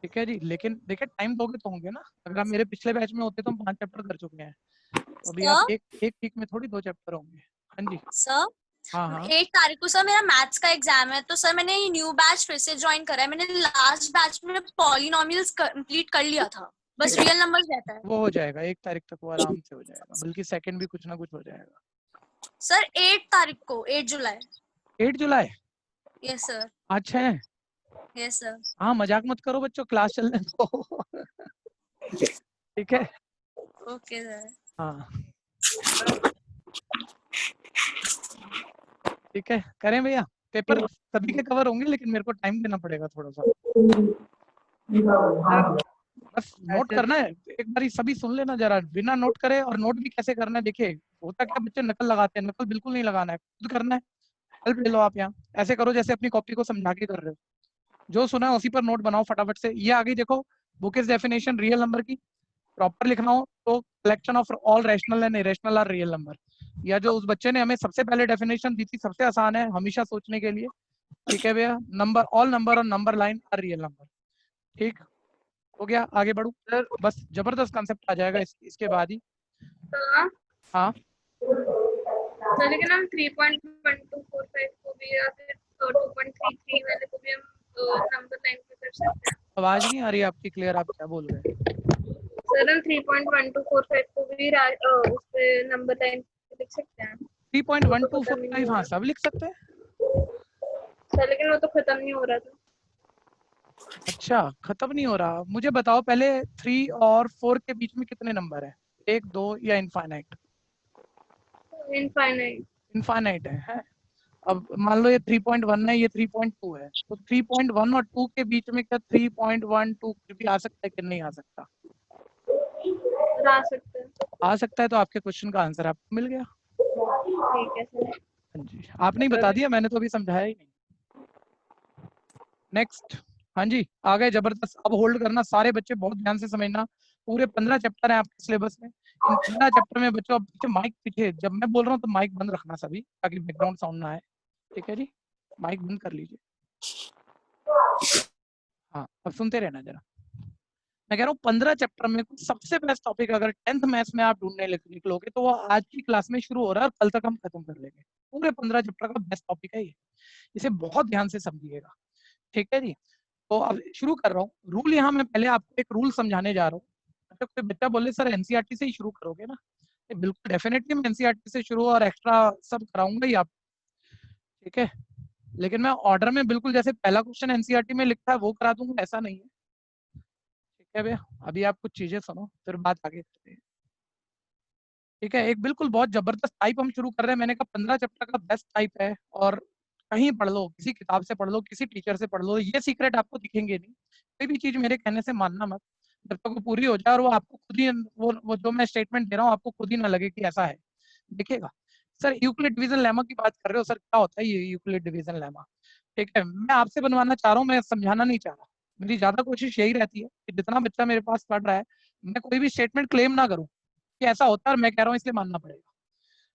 A: ठीक है जी, लेकिन देखिए टाइम दोगे तो होंगे ना। अगर आप मेरे पिछले बैच में होते तो हम 5 चैप्टर कर चुके हैं, तो अभी आप
G: सर
A: एक एक वीक में थोड़ी 2 चैप्टर होंगे। हाँ जी।
G: सर
A: हाँ हाँ
G: 8 तारीख को सर मेरा मैथ्स का एग्जाम है, तो सर मैंने ये न्यू बैच फिर से ज्वाइन करा है। मैंने लास्ट बैच में पॉलिनॉमियल्स कंप्लीट कर लिया था, बस रियल नंबर्स रहता है।
A: वो हो जाएगा 1 तारीख तक, वो आराम से हो जाएगा, बल्कि सेकंड भी कुछ ना कुछ हो जाएगा।
G: सर 8 तारीख को, 8 जुलाई।
A: 8 जुलाई?
G: Yes sir.
A: अच्छा है।
G: Yes sir.
A: हाँ मजाक मत करो बच्चों, क्लास चलने दो। ठीक है।
G: Okay sir.
A: हाँ ठीक है, करें भैया। पेपर सभी के कवर होंगे, लेकिन मेरे को टाइम देना पड़ेगा थोड़ा सा। बस नोट करना है, एक बारी सभी सुन लेना जरा, बिना नोट करे। और नोट भी कैसे करना है, देखिए होता क्या, बच्चे नकल लगाते हैं, नकल बिल्कुल नहीं लगाना है, खुद करना है। हेल्प ले लो आप यहाँ, ऐसे करो जैसे अपनी कॉपी को समझा के कर रहे हो। जो सुना है उसी पर नोट बनाओ फटाफट से। ये आगे देखो, book is definition real number की प्रॉपर लिखना हो तो collection of all rational and irrational are real number, या जो उस बच्चे ने हमें सबसे पहले डेफिनेशन दी थी, सबसे आसान है हमेशा सोचने के लिए। ठीक है भैया, नंबर ऑल नंबर और number line are real number. ठीक हो गया, आगे बढ़ू सर। बस जबरदस्त कॉन्सेप्ट आ जाएगा इसके बाद ही।
E: सर
A: हाँ
E: सर लेकिन हम 3.1245 को भी या फिर 2.33 वाले को भी हम नंबर लाइन पे कर सकते हैं।
A: आवाज नहीं आ रही आपकी क्लियर, आप क्या बोल रहे हैं?
E: सर हम 3.1245 को भी उस पे नंबर लाइन पे लिख सकते हैं।
A: 3.1245 हाँ सब लिख सकते हैं।
E: सर लेकिन वो तो खत्म नहीं हो रहा था।
A: अच्छा खत्म नहीं हो रहा, मुझे बताओ पहले 3 और 4 के बीच में कितने नंबर है, 1 2 या इनफाइनाइट?
E: इनफाइनाइट।
A: इनफाइनाइट है। अब मान लो ये 3.1 है, ये 3.2 है, तो 3.1 और 2 के बीच में क्या 3.12 कुछ भी आ सकता है कि नहीं आ सकता?
E: आ सकते हैं।
A: आ सकता है, तो आपके क्वेश्चन का आंसर आपको मिल गया।
E: ठीक है सर।
A: हाँ जी, आपने ही बता दिया, मैंने तो अभी समझाया ही नहीं। नेक्स्ट। हाँ जी आ गए, जबरदस्त। अब होल्ड करना सारे बच्चे, बहुत ध्यान से समझना। पूरे 15 चैप्टर हैं आपके सिलेबस में। इन 15 चैप्टर में बच्चों, अब पीछे माइक, पीछे जब मैं बोल रहा हूँ तो माइक बंद रखना सभी, ताकि बैकग्राउंड साउंड ना आए। ठीक है जी, माइक बंद कर लीजिए। हाँ अब सुनते रहना जरा। मैं कह रहा हूँ 15 चैप्टर में सबसे बेस्ट टॉपिक अगर 10th मैथ्स में आप ढूंढने निकलोगे तो वो आज की क्लास में शुरू हो रहा है और कल तक हम खत्म कर लेंगे। पूरे 15 चैप्टर का बेस्ट टॉपिक है ये, इसे बहुत ध्यान से समझिएगा। ठीक है जी, तो अब शुरू कर रहा हूँ। रूल यहाँ मैं पहले आपको एक रूल समझाने जा रहा हूँ। अच्छा कोई बच्चा बोले सर एनसीईआरटी से ही शुरू करोगे ना? बिल्कुल डेफिनेटली मैं एनसीईआरटी से शुरू और एक्स्ट्रा सब कराऊंगा ही आप। ठीक है, लेकिन मैं ऑर्डर में बिल्कुल जैसे पहला क्वेश्चन एनसीईआरटी में लिखा है वो करा दूंगा, ऐसा नहीं है। ठीक है भैया, अभी आप कुछ चीजें सुनो फिर बात आगे करते हैं। ठीक है, एक बिल्कुल बहुत जबरदस्त टाइप हम शुरू कर रहे हैं। मैंने कहा 15 चैप्टर का बेस्ट टाइप है, और कहीं पढ़ लो, किसी किताब से पढ़ लो, किसी टीचर से पढ़ लो, ये सीक्रेट आपको दिखेंगे नहीं। कोई भी चीज मेरे कहने से मानना मत, जब तक वो पूरी हो जाए और वो आपको खुद ही वो जो मैं स्टेटमेंट दे रहा हूँ आपको खुद ही ना लगे कि ऐसा है। देखिएगा सर, यूक्लिड डिवीजन लेमा की बात कर रहे हो सर, क्या होता है ये यूक्लिड डिवीजन लेमा? ठीक है, मैं आपसे बनवाना चाह रहा हूँ, मैं समझाना नहीं चाह रहा। मेरी ज्यादा कोशिश यही रहती है कि जितना बच्चा मेरे पास पढ़ रहा है, मैं कोई भी स्टेटमेंट क्लेम ना करूँ कि ऐसा होता है और मैं कह रहा हूँ इसलिए मानना पड़ेगा।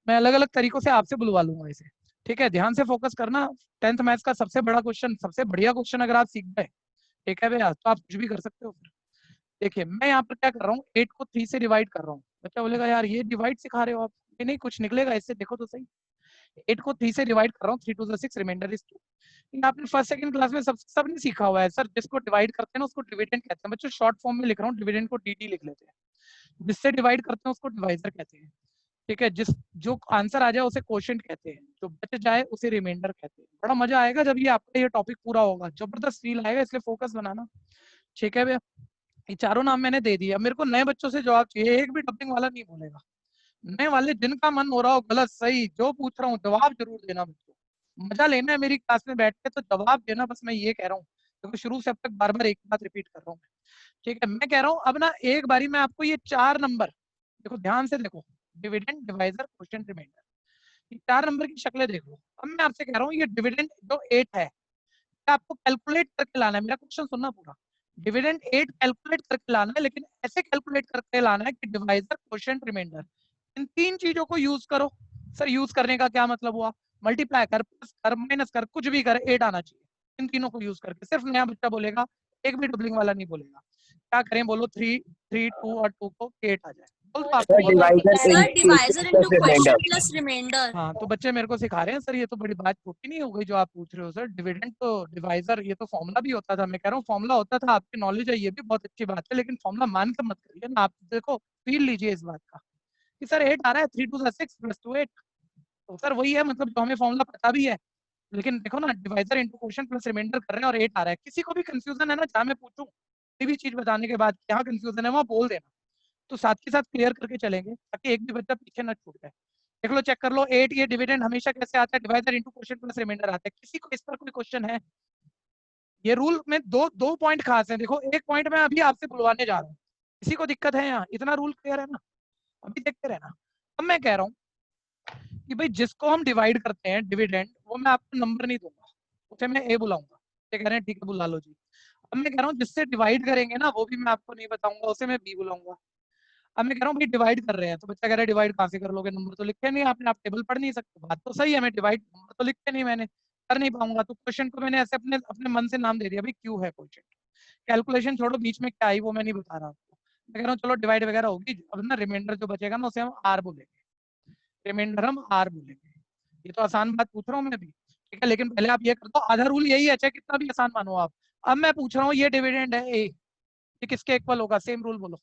A: मैं अलग अलग तरीकों से आपसे बुलवा लूंगा इसे। ठीक है, ध्यान से फोकस करना। 10th मैथ्स का सबसे बड़ा क्वेश्चन, सबसे बढ़िया क्वेश्चन अगर आप सीख गए, ठीक है भैया, तो आप कुछ भी कर सकते हो फिर। देखिए मैं यहाँ पर क्या कर रहा हूँ, 8 को 3 से डिवाइड कर रहा हूँ। बच्चा बोलेगा यार ये डिवाइड सिखा रहे हो आप, नहीं कुछ निकलेगा इससे, देखो तो सही। 8 को 3 से डिवाइड कर रहा हूँ, 3 2 6, रिमाइंडर इज 2। आपने फर्स्ट सेकंड क्लास में सब नहीं सीखा हुआ है सर, जिसको डिवाइड करते हैं ना उसको डिविडेंड कहते हैं। बच्चों शॉर्ट फॉर्म में लिख रहा हूँ, डिविडेंड को डीडी लिख लेते हैं। जिससे डिवाइड करते हैं उसको डिवाइजर कहते हैं, ठीक है। जो आंसर आ जाए उसे क्वोशिएंट कहते हैं, जो बच जाए उसे रिमाइंडर कहते हैं। बड़ा मजा आएगा जब ये आपका ये टॉपिक पूरा होगा, जबरदस्त फील आएगा, इसलिए फोकस बनाना, ठीक है भैया। ये चारों नाम मैंने दे दिए। अब मेरे को नए बच्चों से जवाब चाहिए, एक भी डबिंग वाला नहीं बोलेगा। नए वाले जिनका मन हो रहा हो गलत सही जो पूछ रहा हूँ जवाब जरूर देना बच्चों, मजा लेना है मेरी क्लास में बैठ के, तो जवाब देना, बस मैं ये कह रहा हूँ, क्योंकि शुरू से अब तक बार बार एक बात रिपीट कर रहा हूँ, ठीक है। मैं कह रहा हूँ अब ना एक बारी मैं आपको ये 4 नंबर, देखो ध्यान से देखो, डिविडेंड, डिवाइजर, क्वोशिएंट, रिमाइंडर, ये 4 नंबर की शक्लें देख लो। अब मैं आपसे कह रहा हूँ ये डिविडेंड जो 8 है, आपको कैलकुलेट करके लाना है। मेरा क्वेश्चन सुनना पूरा। डिविडेंड 8 कैलकुलेट करके लाना है, लेकिन ऐसे कैलकुलेट करके लाना है कि डिवाइजर, क्वोशिएंट, रिमाइंडर, इन 3 चीजों को यूज करो। सर यूज करने का क्या मतलब हुआ? मल्टीप्लाई कर, प्लस कर, माइनस कर, कुछ भी कर, 8 आना चाहिए। इन तीनों को यूज करके सिर्फ नया बच्चा बोलेगा, एक भी डुबलिंग वाला नहीं बोलेगा। क्या करें बोलो? 3 3 2 और 2 को 8 आ जाए। बोल तो आपको
G: sir divisor into quotient plus remainder.
A: हाँ तो बच्चे मेरे को सिखा रहे हैं सर, ये तो बड़ी बात छोटी नहीं हो गई जो आप पूछ रहे हो सर। डिविडेंड तो डिवाइजर ये तो फॉर्मूला भी होता था। मैं कह रहा हूँ फॉर्मूला होता था, आपकी नॉलेज है ये भी बहुत अच्छी बात है, लेकिन फॉर्मूला मान के मत करिए ना आप। देखो फील लीजिए इस बात का कि सर 8 आ रहा है, 3 2 6 प्लस 2 8, तो सर वही है, मतलब जो हमें फॉर्मूला पता भी है। लेकिन देखो ना divisor into quotient plus remainder कर रहे हैं और 8 आ रहा है। किसी को भी कंफ्यूजन है ना, जहाँ मैं पूछूं कोई भी चीज बताने के बाद क्या कंफ्यूजन है वहाँ बोल देना, तो साथ के साथ क्लियर करके चलेंगे ताकि एक भी बच्चा पीछे न छूट जाए। देख लो, चेक कर लो, 8 ये डिविडेंड हमेशा कैसे आता है? Divisor into quotient plus remainder आता है। किसी को इस पर कोई क्वेश्चन है? ये रूल में दो पॉइंट खास है। देखो एक पॉइंट मैं अभी आपसे बुलवाने जा रहा हूँ, किसी को दिक्कत है यहाँ? इतना रूल क्लियर है ना? अभी देखते रहना। अब मैं कह रहा हूँ कि भाई जिसको हम डिवाइड करते हैं डिविडेंड, वो मैं आपको नंबर नहीं दूंगा, उसे मैं ए बुलाऊंगा। ये कह रहे हैं ठीक है बुला लो जी। अब मैं कह रहा हूँ जिससे डिवाइड करेंगे ना वो भी मैं आपको नहीं बताऊंगा, उसे मैं बी बुलाऊंगा। अब मैं कह रहा हूँ भाई डिवाइड कर रहे हैं, तो बच्चा कह रहा है डिवाइड कहाँ से कर लोगे, नंबर तो लिखे नहीं आपने, आप टेबल पढ़ नहीं सकते। बात तो सही है, मैं डिवाइड नंबर तो लिखे नहीं, मैंने कर नहीं पाऊंगा, तो क्वेश्चन को मैंने ऐसे अपने अपने मन से नाम दे दिया भाई क्यू है क्वेश्चन। कैलकुलेशन छोड़ो, बीच में क्या आई वो मैं नहीं बता रहा आपको। मैं कह रहा हूँ चलो डिवाइड वगैरह होगी, अब ना रिमाइंडर जो बचेगा ना उसे हम आर बोलेंगे, रिमाइंडर हम आर बोलेंगे। ये तो आसान बात पूछ रहा हूँ मैं भी, ठीक है। लेकिन पहले आप ये कर दो, आधा रूल यही है, चाहे कितना भी आसान मानो आप। अब मैं पूछ रहा हूँ ये डिविडेंड है ए, ये किसके इक्वल होगा? सेम रूल बोलो,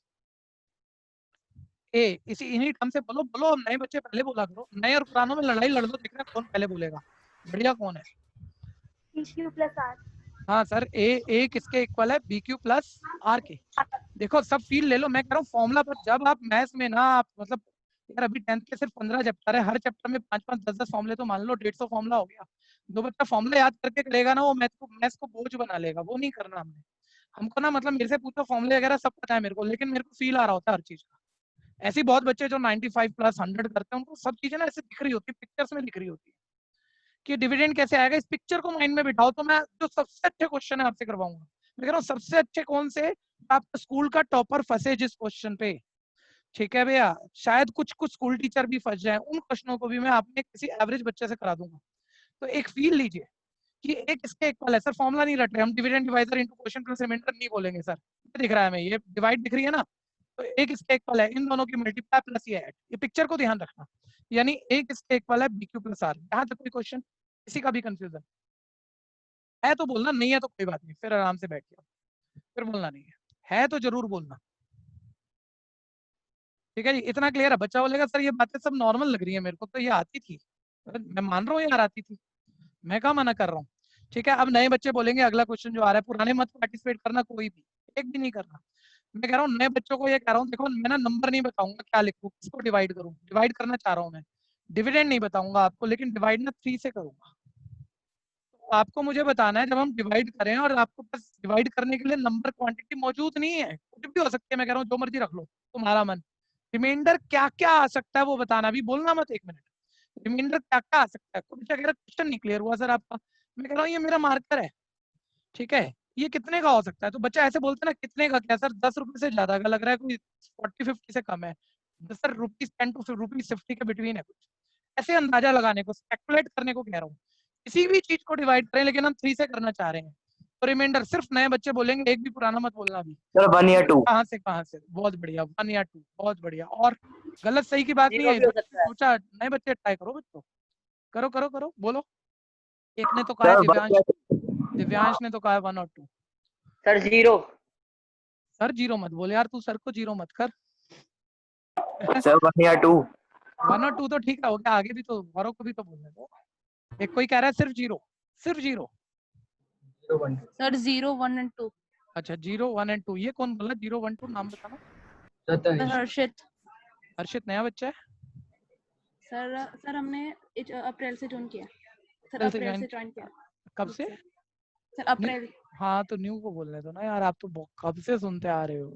A: ए। इसी इन्हीं टर्म से बोलो। बोलो नए बच्चे पहले बोला करो, नए और पुरानों में लड़ाई लड़ दो, देख रहे कौन पहले बोलेगा। बढ़िया कौन है?
B: BQ plus R।
A: हाँ सर, ए किसके इक्वल है? बी क्यू प्लस आर के। देखो सब फील ले लो, मैं कह रहा हूँ फॉर्मूला पर जब आप मैथ्स में ना आप मतलब यार अभी 10th के सिर्फ 15 चैप्टर है, हर चैप्टर में 5 5 10 10 फॉर्मूले, तो मान लो 150 फॉर्मूला हो गया। जो बच्चा फॉर्मूला याद करके करेगा ना वो मैथ्स को बोझ बना लेगा, वो नहीं करना हमने। हमको ना मतलब मेरे से पूछो फॉर्मूले वगैरह सब पता है मेरे को, लेकिन मेरे को फील आ रहा होता है हर चीज का। ऐसी बहुत बच्चे जो 95 प्लस 100 करते हैं, उनको सब चीजें ना ऐसे दिख रही होती है, पिक्चर्स में दिख रही होती है कि डिविडेंड कैसे आएगा। इस पिक्चर को माइंड में बिठाओ तो मैं जो सबसे अच्छे क्वेश्चन है आपसे करवाऊंगा। मैं कह रहा हूँ सबसे अच्छे कौन से? आपका स्कूल का टॉपर फंसे जिस क्वेश्चन पे, ठीक है भैया, शायद कुछ कुछ स्कूल टीचर भी फंस जाए, उन क्वेश्चनों को भी मैं अपने किसी एवरेज बच्चे से करा दूंगा। तो एक फील लीजिए कि एक इसके इक्वल है। सर फॉर्मूला नहीं रट रहे हम, dividend divisor into quotient plus remainder नहीं बोलेंगे सर। दिख रहा है हमें ये डिवाइड दिख रही है ना, तो एक इसके इक्वल है, इन दोनों की मल्टीप्लाई प्लस ये ऐड, ये पिक्चर को ध्यान रखना। यानी एक इसके इक्वल है बी क्यू प्लस आर। यहाँ तक कोई क्वेश्चन, किसी का भी कंफ्यूजन है तो बोलना, नहीं है तो कोई बात नहीं, फिर आराम से बैठ जाओ, फिर बोलना नहीं है तो जरूर बोलना, ठीक है जी। इतना क्लियर है? बच्चा बोलेगा सर ये बातें सब नॉर्मल लग रही है मेरे को, तो ये आती थी। मैं मान रहा हूँ यार आती थी, मैं कहाँ मना कर रहा हूँ, ठीक है। अब नए बच्चे बोलेंगे अगला क्वेश्चन जो आ रहा है, पुराने मत पार्टिसिपेट करना, कोई भी एक भी नहीं करना। मैं कह रहा हूँ नए बच्चों को ये कह रहा हूँ, देखो मैं ना नंबर नहीं बताऊंगा क्या लिखूँ, किसको डिवाइड करूँ, डिवाइड करना चाह रहा हूँ मैं। डिविडेंड नहीं बताऊंगा आपको, लेकिन डिवाइड ना 3 से करूंगा। तो आपको मुझे बताना है जब हम डिवाइड करें और आपको पास डिवाइड करने के लिए नंबर क्वांटिटी मौजूद नहीं है, कुछ भी हो सकती है, मैं कह रहा हूँ जो मर्जी रख लो तुम्हारा मन। रिमाइंडर क्या क्या आ सकता है वो बताना, अभी बोलना मत, 1 मिनट। रिमाइंडर क्या क्या आ सकता है? कुछ कह रहा क्वेश्चन नहीं क्लियर हुआ सर आपका। मैं कह रहा हूँ ये मेरा मार्कर है, ठीक है, ये कितने का हो सकता है? तो बच्चा ऐसे बोलते ना कितने का क्या सर, 10 रुपए से ज्यादा का लग रहा है, कोई 40-50 से कम है सर, ₹10 to ₹50 के बिटवीन है कुछ। ऐसे अंदाजा लगाने को, स्पेकुलेट करने को कह रहा हूँ। किसी भी चीज को डिवाइड करें, लेकिन हम 3 से करना चाह रहे हैं, तो रिमाइंडर सिर्फ नए बच्चे बोलेंगे, एक भी पुराना मत बोलना अभी।
F: सर 1 या 2।
A: कहाँ से? बहुत बढ़िया, 1 या 2, बहुत बढ़िया। और गलत सही की बात नहीं है, सोचा नए बच्चे ट्राई करो बच्चों, करो बोलो। एक ने तो कहा है दिव्यांश ने तो कहा है 1 और 2।
H: सर 0।
A: सर 0 मत बोल यार, तू सर को 0 मत कर।
F: सर 1 या 2।
A: 1 और 2 तो ठीक है, हो गया, आगे भी तो औरों को भी तो बोलने दो। एक कोई कह रहा है सिर्फ 0।
I: Sir 0, 1 and 2।
A: अच्छा 0, 1 और 2, ये कौन बोला 0, 1, 2? नाम बताना। हर्षित नया बच्चा है
I: सर हमने अप्रैल से ज्वाइन किया।
A: अप्रैल से
I: ज्वाइन किया।
A: कब से?
I: सर अप्रैल।
A: हाँ तो न्यू को बोलने दो ना यार, आप तो कब से सुनते आ रहे हो।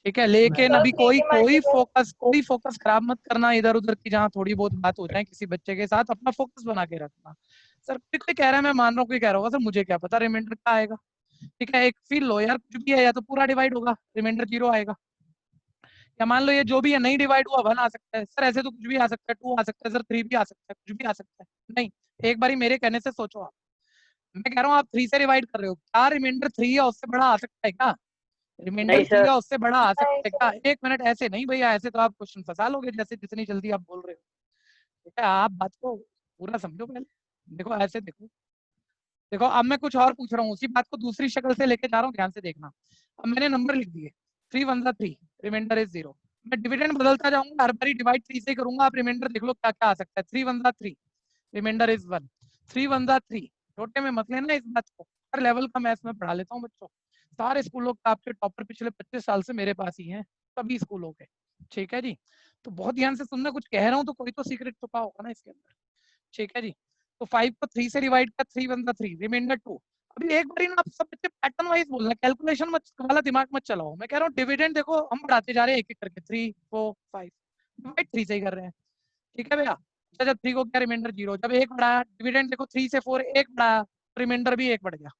A: ठीक है, लेकिन अभी कोई फोकस खराब मत करना इधर उधर की, जहाँ थोड़ी बहुत बात हो जाए किसी बच्चे के साथ, अपना फोकस बना के रखना। सर कोई कह रहा है, मैं मान रहा हूँ कोई कह रहा होगा सर मुझे क्या पता रिमाइंडर क्या आएगा। ठीक है, एक फील लो यार, कुछ भी है या तो पूरा डिवाइड होगा रिमाइंडर 0 आएगा, या मान लो ये जो भी है नहीं डिवाइड हुआ 1 आ सकता है। सर ऐसे तो कुछ भी आ सकता है, 2 आ सकता है सर, 3 भी आ सकता है, कुछ भी आ सकता है। नहीं, एक बारी मेरे कहने से सोचो आप, मैं कह रहा हूँ आप 3 से डिवाइड कर रहे हो, क्या रिमाइंडर 3 या उससे बड़ा आ सकता है क्या? रिमाइंडर 3 या उससे बड़ा आ सकता है क्या? एक मिनट, ऐसे नहीं भैया, ऐसे तो आप क्वेश्चन फंसा लोगे जैसे जितनी जल्दी आप बोल रहे हो। ठीक है, आप बात को पूरा समझो पहले। देखो ऐसे देखो अब मैं कुछ और पूछ रहा हूँ, उसी बात को दूसरी शक्ल से लेके जा रहा हूँ, ध्यान से देखना। अब मैंने नंबर लिख दिए, 3 1 3, रिमाइंडर इज 0। मैं डिविडेंड बदलता जाऊंगा, हर बारी डिवाइड 3 से करूंगा, आप रिमाइंडर देख लो क्या क्या आ सकता है। 3 1 3, रिमाइंडर इज 1। 3 1 3, छोटे में मत लेना इस बात को, हर लेवल का मैथ्स में पढ़ा लेता हूँ बच्चों। सारे स्कूलों के आपके टॉपर पिछले 25 साल से मेरे पास ही हैं, सभी स्कूलों के। ठीक है जी, तो बहुत ध्यान से सुनना, कुछ कह रहा हूँ तो कोई तो सीक्रेट छुपा होगा ना इसके अंदर। ठीक है जी, तो 5 को 3 से डिवाइड कर, 3 1 3, रिमाइंडर 2। अभी एक बार ना आप सब बच्चे पैटर्न वाइज बोलना, कैलकुलेशन मत वाला दिमाग मत चलाओ। मैं कह रहा हूँ डिविडेंड देखो हम बढ़ाते जा रहे हैं एक एक करके, 3 4 5, डिवाइड 3 से ही कर रहे हैं। ठीक है भैया, जब 3 को क्या रिमाइंडर 0, जब 1 बढ़ाया डिविडेंड देखो 3 से 4 1 बढ़ाया, रिमाइंडर भी 1 बढ़ गया।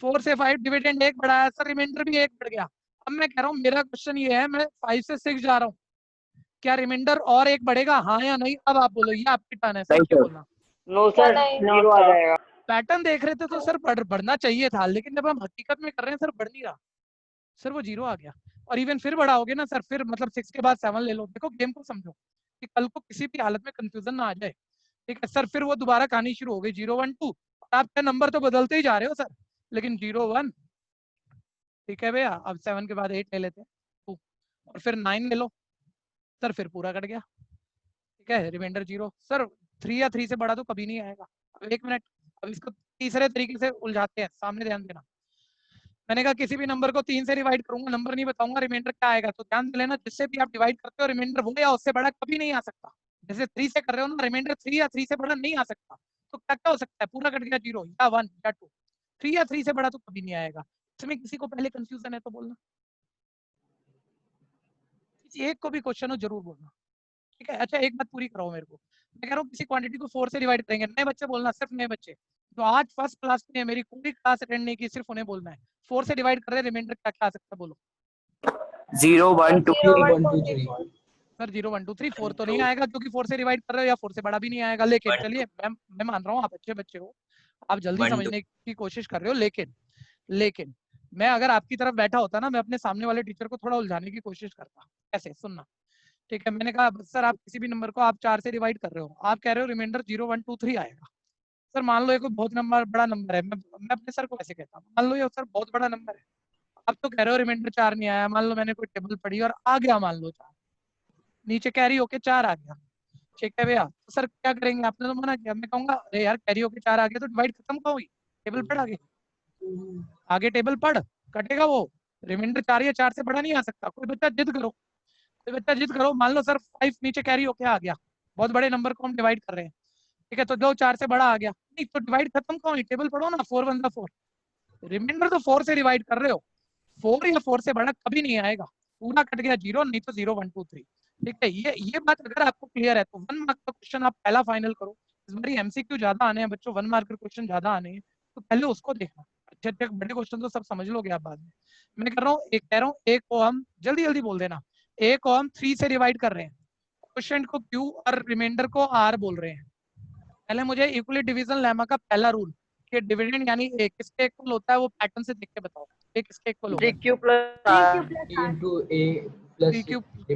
A: 4 से 5 डिविडेंड 1 बढ़ाया सर, रिमाइंडर भी 1 बढ़ गया। अब मैं कह रहा हूँ मेरा क्वेश्चन ये है, मैं 5 से 6 जा रहा हूँ, क्या रिमाइंडर और 1 बढ़ेगा, हाँ या नहीं? अब आप बोलो, ये आपकी टर्न है सर, क्या बोलना?
H: नो सर 0 आ जाएगा।
A: पैटर्न देख रहे थे तो सर बढ़ना चाहिए था, लेकिन जब हम हकीकत में कर रहे हैं सर बढ़ नहीं रहा सर, वो 0 आ गया। और इवन फिर बढ़ाओगे ना सर, फिर मतलब 6 के बाद 7 ले लो। देखो गेम को समझो कि कल को किसी भी हालत में कंफ्यूजन ना आ जाए। ठीक है सर, फिर वो दोबारा कहानी शुरू हो गई 0 1 2, आपका नंबर तो बदलते ही जा रहे हो सर, लेकिन 0 1। ठीक है भैया, अब 7 के बाद 8 ले लेते हैं, 2 और फिर 9 ले लो सर, फिर पूरा कट गया। ठीक है, रिमाइंडर 0 सर, 3 या 3 से बड़ा तो कभी नहीं आएगा। अब एक मिनट, अब इसको तीसरे तरीके से उलझाते हैं, सामने ध्यान देना। मैंने कहा किसी भी नंबर को 3 से डिवाइड करूंगा, नंबर नहीं बताऊंगा, रिमाइंडर क्या आएगा, तो ध्यान दे लेना जिससे भी आप डिवाइड करते हो रिमाइंडर वो या उससे बड़ा कभी नहीं आ सकता। जैसे 3 से कर रहे हो ना, रिमाइंडर 3 या 3 से बड़ा नहीं आ सकता, तो क्या क्या हो सकता है? पूरा कट गया 0 या 1 या 2, 3 या 3 से बड़ा तो कभी नहीं आएगा। इसमें किसी को पहले कंफ्यूजन है तो बोलना, किसी एक को भी क्वेश्चन हो जरूर बोलना। ठीक है, अच्छा एक बात पूरी कराओ मेरे को, मैं कह रहा हूँ किसी क्वांटिटी को 4 से डिवाइड करेंगे, नए बच्चे बोलना, सिर्फ नए बच्चे तो आज फर्स्ट क्लास में मेरी कोई क्लास अटेंड नहीं की, सिर्फ उन्हें बोलना है 4 से डिवाइड कर रहे हैं, रिमाइंडर क्या क्या आ सकता है बोलो।
F: 0 1 2
D: 3
A: सर 0 1 2 3, 4 तो नहीं आएगा क्योंकि 4 से डिवाइड कर रहे हो, या 4 से बड़ा भी नहीं आएगा। लेकिन चलिए मैं मान रहा हूँ आप अच्छे बच्चे हो, आप जल्दी समझने की कोशिश कर रहे हो, लेकिन मैं अगर आपकी तरफ बैठा होता ना, मैं अपने सामने वाले टीचर को थोड़ा उलझाने की कोशिश करता। कैसे, सुनना। ठीक है, मैंने कहा सर आप किसी भी नंबर को आप 4 से डिवाइड कर रहे हो, आप कह रहे हो रिमाइंडर 0 1 2 3 आएगा। सर मान लो ये कोई बहुत बड़ा नंबर है, मैं अपने सर को ऐसे कहता हूँ, मान लो ये सर बहुत बड़ा नंबर है, आप तो कह रहे हो रिमाइंडर 4 नहीं आया, मान लो मैंने कोई टेबल पढ़ी और आ गया, मान लो 4 नीचे कैरी होके 4 आ गया। ठीक है भैया, तो सर क्या करेंगे? आपने तो मना किया, मैं कहूंगा अरे यार कैरी होके 4 आ गया तो डिवाइड खत्म कहाँ हुई, टेबल पढ़ आगे टेबल पढ़, कटेगा वो। रिमाइंडर 4 या 4 से बड़ा नहीं आ सकता। कोई बच्चा जिद करो, मान लो सर 5 नीचे कैरी होके आ गया, बहुत बड़े नंबर को हम डिवाइड कर रहे हैं। ठीक है, तो जो 4 से बड़ा आ गया, नहीं तो डिवाइड खत्म कहाँ हुई, टेबल पढ़ो ना, 4 1 4, रिमाइंडर तो 4 से डिवाइड कर रहे हो, 4 या 4 से बड़ा कभी नहीं आएगा, पूरा कट गया 0, नहीं तो 0 1 2 3। ठीक है, ये बात अगर आपको क्लियर है तो 1 मार्क का क्वेश्चन आप पहला फाइनल करो। इस बार एमसीक्यू ज्यादा आने हैं बच्चों, 1 मार्क के क्वेश्चन ज्यादा आने हैं, तो पहले उसको देखना। अच्छे बड़े क्वेश्चन तो सब समझ लोगे आप बाद में। मैं कर रहा हूँ कह रहा हूँ एक को हम जल्दी बोल देना, ए को हम 3 से डिवाइड कर रहे हैं, क्वेश्चन को क्यू और रिमाइंडर को आर बोल रहे हैं। पहले मुझे इक्वली डिवीजन लेमा का पहला रूल ये डिविडेंड यानी ए किसके इक्वल होता है वो पैटर्न से देख के बताओ, ए किसके इक्वल होगा?
H: 3Q plus
B: 3Q
H: R.
B: plus
D: T
B: R.
D: into A plus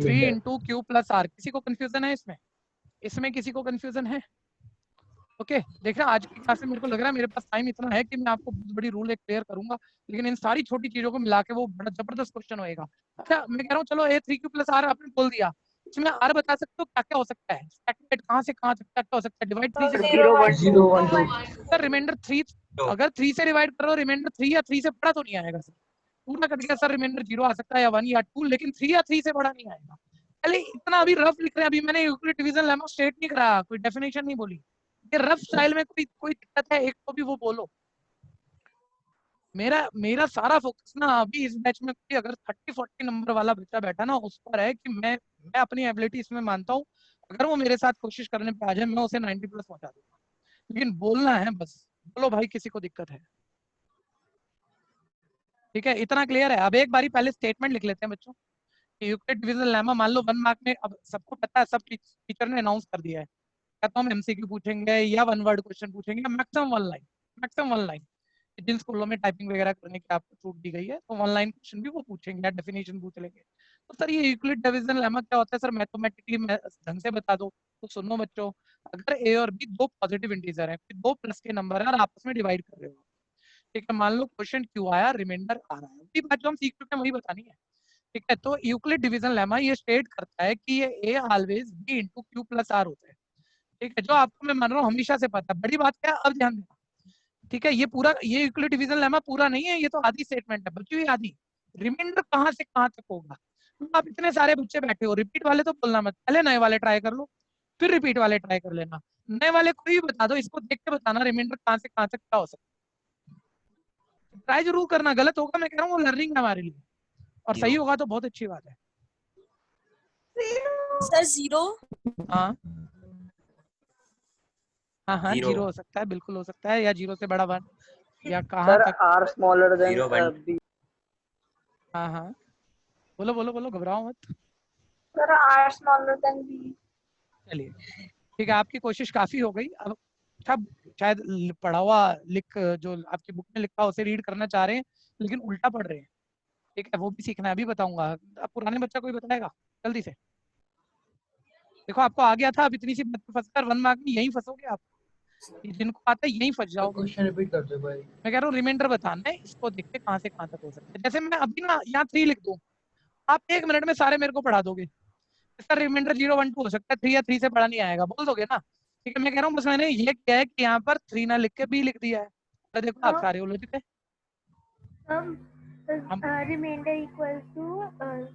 A: 3 into q plus r. किसी को कंफ्यूजन है इसमें? इसमें किसी को कंफ्यूजन है? ओके देखना आज की क्लास में मेरे को लग रहा है मेरे पास टाइम इतना है कि मैं आपको बहुत बड़ी रूल एक क्लियर करूंगा, लेकिन इन सारी छोटी चीजों को मिला के वो बड़ा जबरदस्त क्वेश्चन होएगा। अच्छा मैं कह रहा हूँ चलो ए 3Q प्लस आर आपने बोल दिया, इसमें आर बता सकते हो क्या क्या हो सकता है? स्टैकेट कहाँ से कहाँ तक क्या क्या हो सकता है? डिवाइड 3 से
H: 0 1
D: 0 1 2
A: सर रिमाइंडर 3 अगर 3 से डिवाइड करो रिमाइंडर 3 या 3 से बड़ा तो नहीं आएगा सर, पूरा कट गया सर रिमाइंडर 0 आ सकता है या 1 या 2, लेकिन 3 या 3 से बड़ा नहीं आएगा। पहले इतना अभी रफ लिख रहे हैं, अभी मैंने यूक्लिड डिवीजन लेमा स्टेट नहीं कराया, कोई डेफिनेशन नहीं बोली। ये रफ स्टाइल में कोई दिक्कत है एक तो भी वो बोलो। मेरा सारा फोकस ना अभी इस बैच में कोई अगर 30-40 नंबर वाला बच्चा बैठा ना उस पर है कि मैं अपनी एबिलिटी इसमें मानता हूँ, अगर वो मेरे साथ कोशिश करने पे आ जाए मैं उसे 90 प्लस पहुंचा दूंगा, लेकिन बोलना है बस। बोलो भाई किसी को दिक्कत है? ठीक है इतना क्लियर है। अब एक बारी पहले स्टेटमेंट लिख लेते हैं बच्चों। यूक्लिड डिवीजन लेमा मान लो 1 मार्क में, अब सबको पता है, सब टीचर ने अनाउंस कर दिया है, या तो हम एमसीक्यू पूछेंगे या 1 वर्ड क्वेश्चन पूछेंगे, मैक्सिमम 1 लाइन, मैक्सिमम 1 लाइन। जिन स्कूलों में टाइपिंग वगैरह करने की आपको छूट दी गई है तो 1 लाइन क्वेश्चन भी वो पूछेंगे या डेफिनेशन पूछ लेंगे। तो सर ये यूक्लिड डिवीजन लेमा क्या होता है सर? मैथमेटिकली ढंग से बता दो तो सुनो बच्चों, अगर ए और बी दो पॉजिटिव इंटीजर हैं, दो प्लस के नंबर है और आपस में डिवाइड कर रहे हो, ठीक है, मान लो क्वेश्चन क्यू आया, रिमाइंडर आ रहा है, वही बात जो हम सीख चुके हैं वही बतानी है, ठीक है। तो यूक्लिड डिवीजन लेमा ये स्टेट करता है कि ये a always b into q plus r होता है, ठीक है, जो आपको मैं मान रहा हूँ हमेशा से पता है। बड़ी बात क्या है अब ध्यान देना, ठीक है, ये पूरा ये यूक्लिड डिवीजन लेमा पूरा नहीं है, ये तो आधी स्टेटमेंट है, बची हुई आधी रिमाइंडर कहाँ से कहाँ तक होगा। तो आप इतने सारे बच्चे बैठे हो, रिपीट वाले तो बोलना मत, पहले नए वाले ट्राई कर लो फिर रिपीट वाले ट्राई कर लेना। नए वाले कोई भी बता दो, इसको देख के बताना रिमाइंडर कहाँ से कहाँ तक क्या हो सकता है। ट्राई जरूर करना, गलत होगा मैं कह रहा हूँ, वो लर्निंग है हमारे लिए, और सही होगा तो बहुत अच्छी बात है।
G: सर 0
A: हाँ हाँ हाँ
C: Zero.
A: 0 हो सकता है, बिल्कुल हो सकता है, या 0 से बड़ा 1, या कहाँ
H: Sir,
A: तक।
H: R smaller than
C: 0 1
H: B.
A: हाँ हाँ बोलो बोलो बोलो, घबराओ मत।
B: Sir, R smaller than B.
A: चलिए ठीक है, आपकी कोशिश काफी हो गई। अब सब शायद पढ़ा हुआ लिख जो आपकी बुक में लिखा उसे रीड करना चाह रहे हैं, लेकिन उल्टा पढ़ रहे हैं, ठीक है, वो भी सीखना है, अभी बताऊंगा। अब पुराने बच्चा कोई बताएगा जल्दी से? देखो आपको आ गया था, अब इतनी सी बात पे फंसकर 1 मार्क में यहीं फंसोगे आप, जिनको आता है यहीं फंस जाओ।
D: क्वेश्चन रिपीट कर दो भाई।
A: मैं कह रहा हूँ रिमाइंडर बताना है, इसको देख के कहाँ से कहाँ तक हो सकता है। जैसे मैं अभी ना यहाँ 3 लिख दूँ, आप 1 मिनट में सारे मेरे को पढ़ा दोगे, इसका रिमाइंडर 0 1 2 हो सकता है, 3 या 3 से बड़ा नहीं आएगा, बोल दोगे ना? ठीक है, मैं कह रहा हूँ बस मैंने ये किया है कि यहाँ पर 3 ना लिख के B लिख दिया है, तो देखो आप सारे उलझ गए।
B: Remainder equals to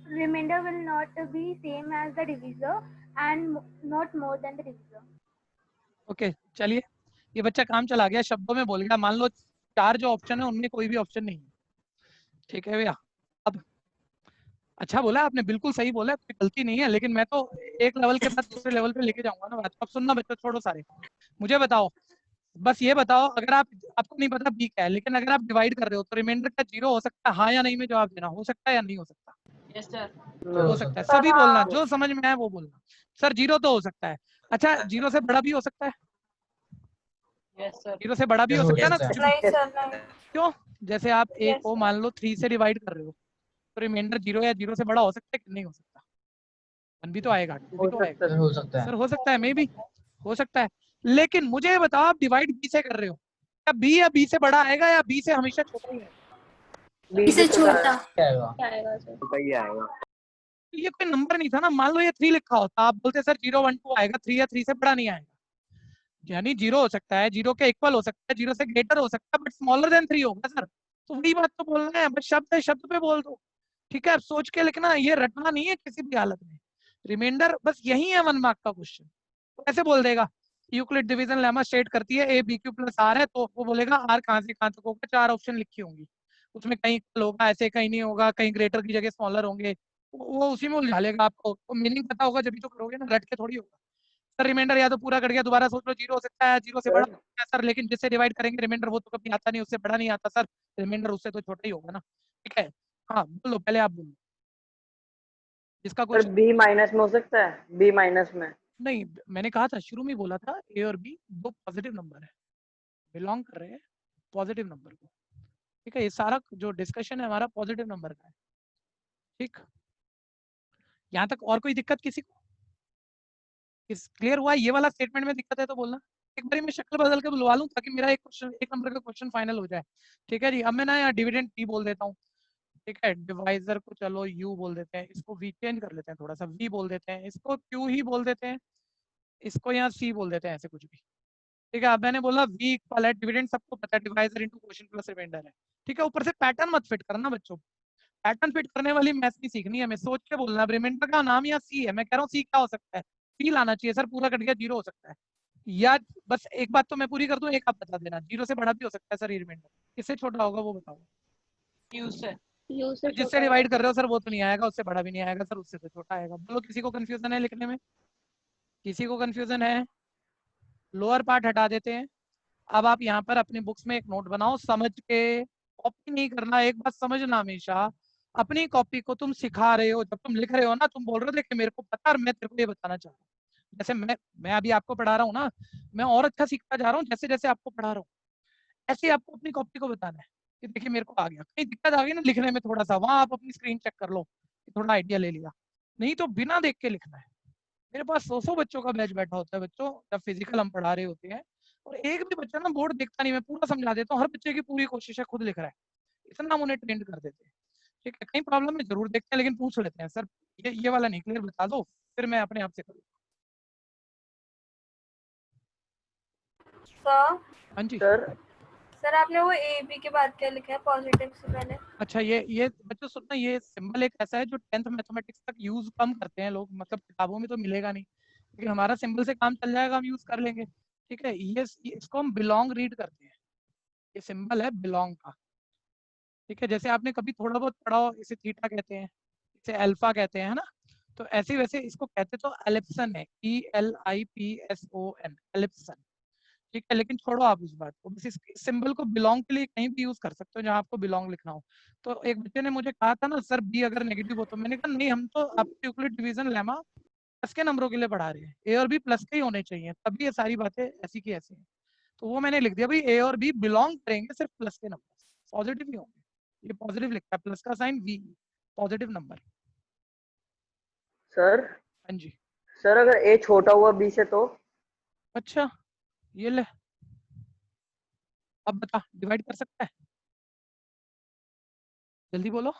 B: remainder will not be same as the divisor and not more than the divisor.
A: Okay चलिए, ये बच्चा काम चला गया, शब्दों में बोल गया। मान लो 4 जो ऑप्शन है उनमें कोई भी ऑप्शन नहीं है, ठीक है भैया। अब अच्छा बोला आपने, बिल्कुल सही बोला, कोई गलती नहीं है, लेकिन मैं तो एक लेवल के बाद दूसरे लेवल पे लेके जाऊंगा ना बात। अब सुनना बच्चों, छोड़ो सारे, मुझे बताओ, बस ये बताओ, अगर आपको नहीं पता बी क्या है, लेकिन अगर आप डिवाइड कर रहे हो तो रिमाइंडर का 0 हो सकता है, हाँ या नहीं में जवाब देना, हो सकता है या नहीं हो सकता?
I: Yes sir.
A: हो सकता है, सभी बोलना, जो समझ में आए वो बोलना। सर 0 तो हो सकता है, अच्छा 0 से बड़ा भी हो सकता है?
I: Yes sir.
A: 0 से बड़ा भी हो सकता है ना कुछ भी?
B: नहीं सर नहीं।
A: क्यों? जैसे आप एक
B: Yes,
A: को
B: sir.
A: मान लो 3 से डिवाइड कर रहे हो तो रिमाइंडर 0 या 0 से बड़ा हो सकता है कि नहीं हो सकता? 1 भी तो आएगा, 2 भी तो आएगा।
D: हो सकता है।
A: सर हो सकता है, मे भी हो सकता है, लेकिन मुझे बताओ आप डिवाइड बी से कर रहे हो, क्या बी या बी से बड़ा आएगा या बी से हमेशा छोटा ही है?
H: B से छोटा
D: आएगा।
I: आएगा सर।
F: सही आएगा।
A: ये कोई नंबर नहीं था ना, मान लो ये 3 लिखा होता, आप बोलते सर 0 1 2 आएगा, 3 या 3 से बड़ा नहीं आएगा, यानी 0 हो सकता है, 0 के इक्वल हो सकता है, 0 से ग्रेटर हो सकता है, बट स्मॉलर देन 3 होगा सर। तो वही बात तो बोलना है, बस शब्द है, शब्द पे बोल दो, ठीक है। अब सोच के लिखना, ये रटना नहीं है किसी भी हालत में। रिमाइंडर बस यही है 1 मार्क का क्वेश्चन, तो कैसे बोल देगा? यूक्लिड डिवीजन लेमा स्टेट करती है a b q plus r है, तो वो बोलेगा आर कहाँ से कहाँ तक होगा, 4 ऑप्शन लिखी होंगी, उसमें कहीं इक्वल होगा, ऐसे कहीं नहीं होगा, कहीं ग्रेटर की जगह स्मॉलर होंगे, वो उसी में उलझा लेगा आपको। तो मीनिंग पता होगा जब भी तो करोगे ना, रट के थोड़ी होगा। सर रिमाइंडर या तो पूरा कट गया, दोबारा सोच लो, 0 हो सकता है, 0 से बड़ा हो सकता है सर, लेकिन जिससे डिवाइड करेंगे रिमाइंडर वो तो कभी आता नहीं, उससे बड़ा नहीं आता सर, रिमाइंडर उससे तो छोटा ही होगा ना, ठीक है। हाँ बोलो, पहले आप बोलो जिसका
H: सर
A: क्वेश्चन।
H: B माइनस में हो सकता है, B माइनस में।
A: नहीं, मैंने कहा था शुरू में बोला था ए और बी दो पॉजिटिव नंबर है, बिलोंग कर रहे हैं पॉजिटिव नंबर को। ठीक है, ये सारा जो डिस्कशन है हमारा पॉजिटिव नंबर का है। ठीक, यहाँ तक और कोई दिक्कत किसी को? क्लियर हुआ? ये वाला स्टेटमेंट में दिक्कत है तो बोलना। एक बार मैं शक्ल बदल के बुलवा लूं ताकि मेरा एक क्वेश्चन, एक नंबर का क्वेश्चन फाइनल हो जाए। ठीक है जी, अब मैं ना यहाँ डिविडेंड टी बोल देता हूँ। ठीक है, डिवाइजर को चलो यू बोल देते हैं, इसको वी चेंज कर लेते हैं, थोड़ा सा वी बोल देते हैं, इसको क्यू ही बोल देते हैं, इसको यहाँ सी बोल देते हैं, ऐसे कुछ भी। ठीक है, अब मैंने बोला वी इक्वल है डिविडेंड, सबको पता है divisor into quotient plus remainder है। ठीक है, ऊपर से पैटर्न मत फिट करना बच्चों, पैटर्न फिट करने वाली मैथ नहीं सीखनी है, हमें सोच के बोलना। रिमाइंडर का नाम या सी है, मैं कह रहा हूँ सी क्या हो सकता है, सी लाना चाहिए सर, पूरा कट गया 0 हो सकता है, या बस एक बात तो मैं पूरी कर दूं, एक आप बता देना, 0 से बड़ा भी हो सकता है सर ये रिमाइंडर, किससे छोटा होगा वो बताओ?
E: यू से
A: जिससे
E: छोटा
A: डिवाइड कर रहे हो सर वो तो नहीं आएगा, उससे बड़ा भी नहीं आएगा सर, उससे तो छोटा आएगा। बोलो किसी को कंफ्यूजन है लिखने में? किसी को कंफ्यूजन है? लोअर पार्ट हटा देते हैं। अब आप यहाँ पर अपनी बुक्स में एक नोट बनाओ, समझ के, कॉपी नहीं करना, एक बात समझना, हमेशा अपनी कॉपी को तुम सिखा रहे हो, जब तुम लिख रहे हो ना तुम बोल रहे थे कि मेरे को पता और मैं तेरे को ये बताना चाह रहा हूँ। जैसे मैं अभी आपको पढ़ा रहा हूँ ना, मैं और अच्छा सीखता जा रहा हूँ जैसे जैसे आपको पढ़ा रहा हूँ, ऐसे ही आपको अपनी कॉपी को बताना है कि देखिए मेरे को आ गया, कहीं दिक्कत आ गई ना लिखने में थोड़ा सा, वहां आप अपनी स्क्रीन चेक कर लो कि थोड़ा आइडिया ले लिया, नहीं तो बिना देख के लिखना है। मेरे पास 100 बच्चों का बैच बैठा होता है बच्चों, जब फिजिकल हम पढ़ा रहे होते हैं, और एक भी बच्चा ना बोर्ड देखता नहीं, मैं पूरा समझा देता हूँ, हर बच्चे की पूरी कोशिश है खुद लिख रहा है, इतना हम उन्हें ट्रेंड कर देते हैं। ठीक है, कहीं प्रॉब्लम है जरूर देखते हैं, लेकिन पूछ लेते हैं सर ये वाला नहीं क्लियर, बता दो, फिर मैं अपने आप से करूँ। हाँ जी
B: सर आपने वो ए बी के बाद क्या लिखा है पॉजिटिव से पहले?
A: अच्छा, ये बच्चों सुनना, ये सिंबल एक ऐसा है जो 10th मैथमेटिक्स तक यूज कम करते हैं लोग, मतलब किताबों में तो मिलेगा नहीं, लेकिन हमारा सिंबल से काम चल जाएगा, हम यूज कर लेंगे। ठीक है, ये इसको हम बिलोंग रीड करते हैं, ये सिंबल है बिलोंग का। ठीक है, जैसे आपने कभी थोड़ा बहुत पढ़ा हो, इसे थीटा कहते हैं, इसे अल्फा कहते हैं, है ना, तो ऐसे वैसे इसको कहते तो एलिप्सन है, ELIPSON, एलिप्सन। ठीक है, लेकिन छोड़ो आप उस बात को, बस इस सिंबल को बिलोंग के लिए कहीं भी यूज कर सकते हो जहां आपको बिलोंग लिखना हो। तो एक बच्चे ने मुझे कहा था ना सर बी अगर नेगेटिव हो, तो मैंने कहा नहीं, हम तो आपको यूक्लिड डिवीजन लेमा प्लस के नंबरों के लिए पढ़ा रहे हैं, ए और बी प्लस के ही होने चाहिए, तभी ये सारी बातें ऐसी की ऐसी हैं। तो वो मैंने लिख दिया भाई, ए और बी बिलोंग करेंगे सिर्फ प्लस के नंबर, पॉजिटिव ही होंगे, ये पॉजिटिव लिखता है, प्लस का साइन वी, पॉजिटिव नंबर।
H: सर
A: हाँ जी,
H: सर अगर ए छोटा हुआ बी से तो?
A: अच्छा ये ले, अब बता डिवाइड कर सकता है? जल्दी बोलो।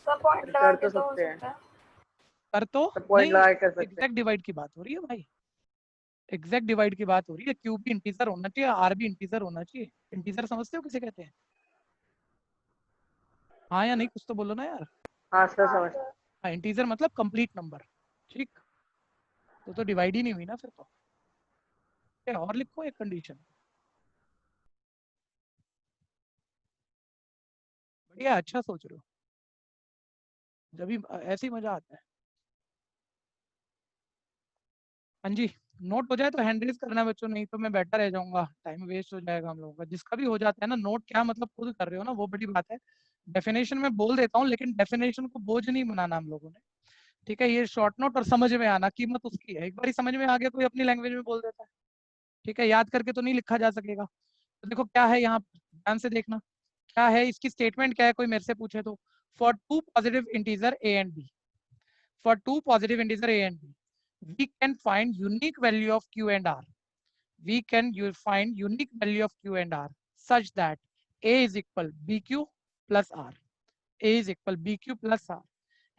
B: पॉइंट लगा
H: कर
B: के
H: तो
B: तो हो
H: सकते हैं,
B: सकता है।
A: कर तो
H: पॉइंट
A: नहीं,
H: लगा के कर सकते हैं।
A: एग्जैक्ट डिवाइड की बात हो रही है भाई, एग्जैक्ट डिवाइड की बात हो रही है, क्यू भी इंटीजर होना चाहिए, आर भी इंटीजर होना चाहिए। इंटीजर समझते हो किसे कहते हैं? हाँ या नहीं, कुछ तो बोलो ना यार।
H: हाँ सर समझ।
A: हाँ, इंटीजर मतलब कंप्लीट नंबर। ठीक, तो डिवाइड ही नहीं हुई ना फिर तो। क्या और लिखो एक कंडीशन, बढ़िया, अच्छा सोच रहे हो, जब भी ऐसे ही मजा आता है। हाँ जी, नोट हो जाए तो हैंड रेज करना बच्चों, नहीं तो मैं बैठा रह जाऊंगा, टाइम वेस्ट हो जाएगा हम लोगों का। जिसका भी हो जाता है ना नोट, क्या मतलब खुद कर रहे हो ना, वो बड़ी बात है। डेफिनेशन में बोल देता हूँ, लेकिन डेफिनेशन को बोझ नहीं बनाना हम लोगों ने। ठीक है, ये शॉर्ट नोट और समझ में आना, कीमत उसकी है, एक बार समझ में आ गया कोई अपनी लैंग्वेज में बोल देता है। ठीक है, याद करके तो नहीं लिखा जा सकेगा। तो देखो क्या है यहाँ, ध्यान से देखना क्या है, इसकी स्टेटमेंट क्या है, कोई मेरे से पूछे तो, for two positive integer a and b, for two positive integer a and b, we can find unique value of q and r. We can find unique value of q and r such that a is equal bq plus r. A is equal bq plus r.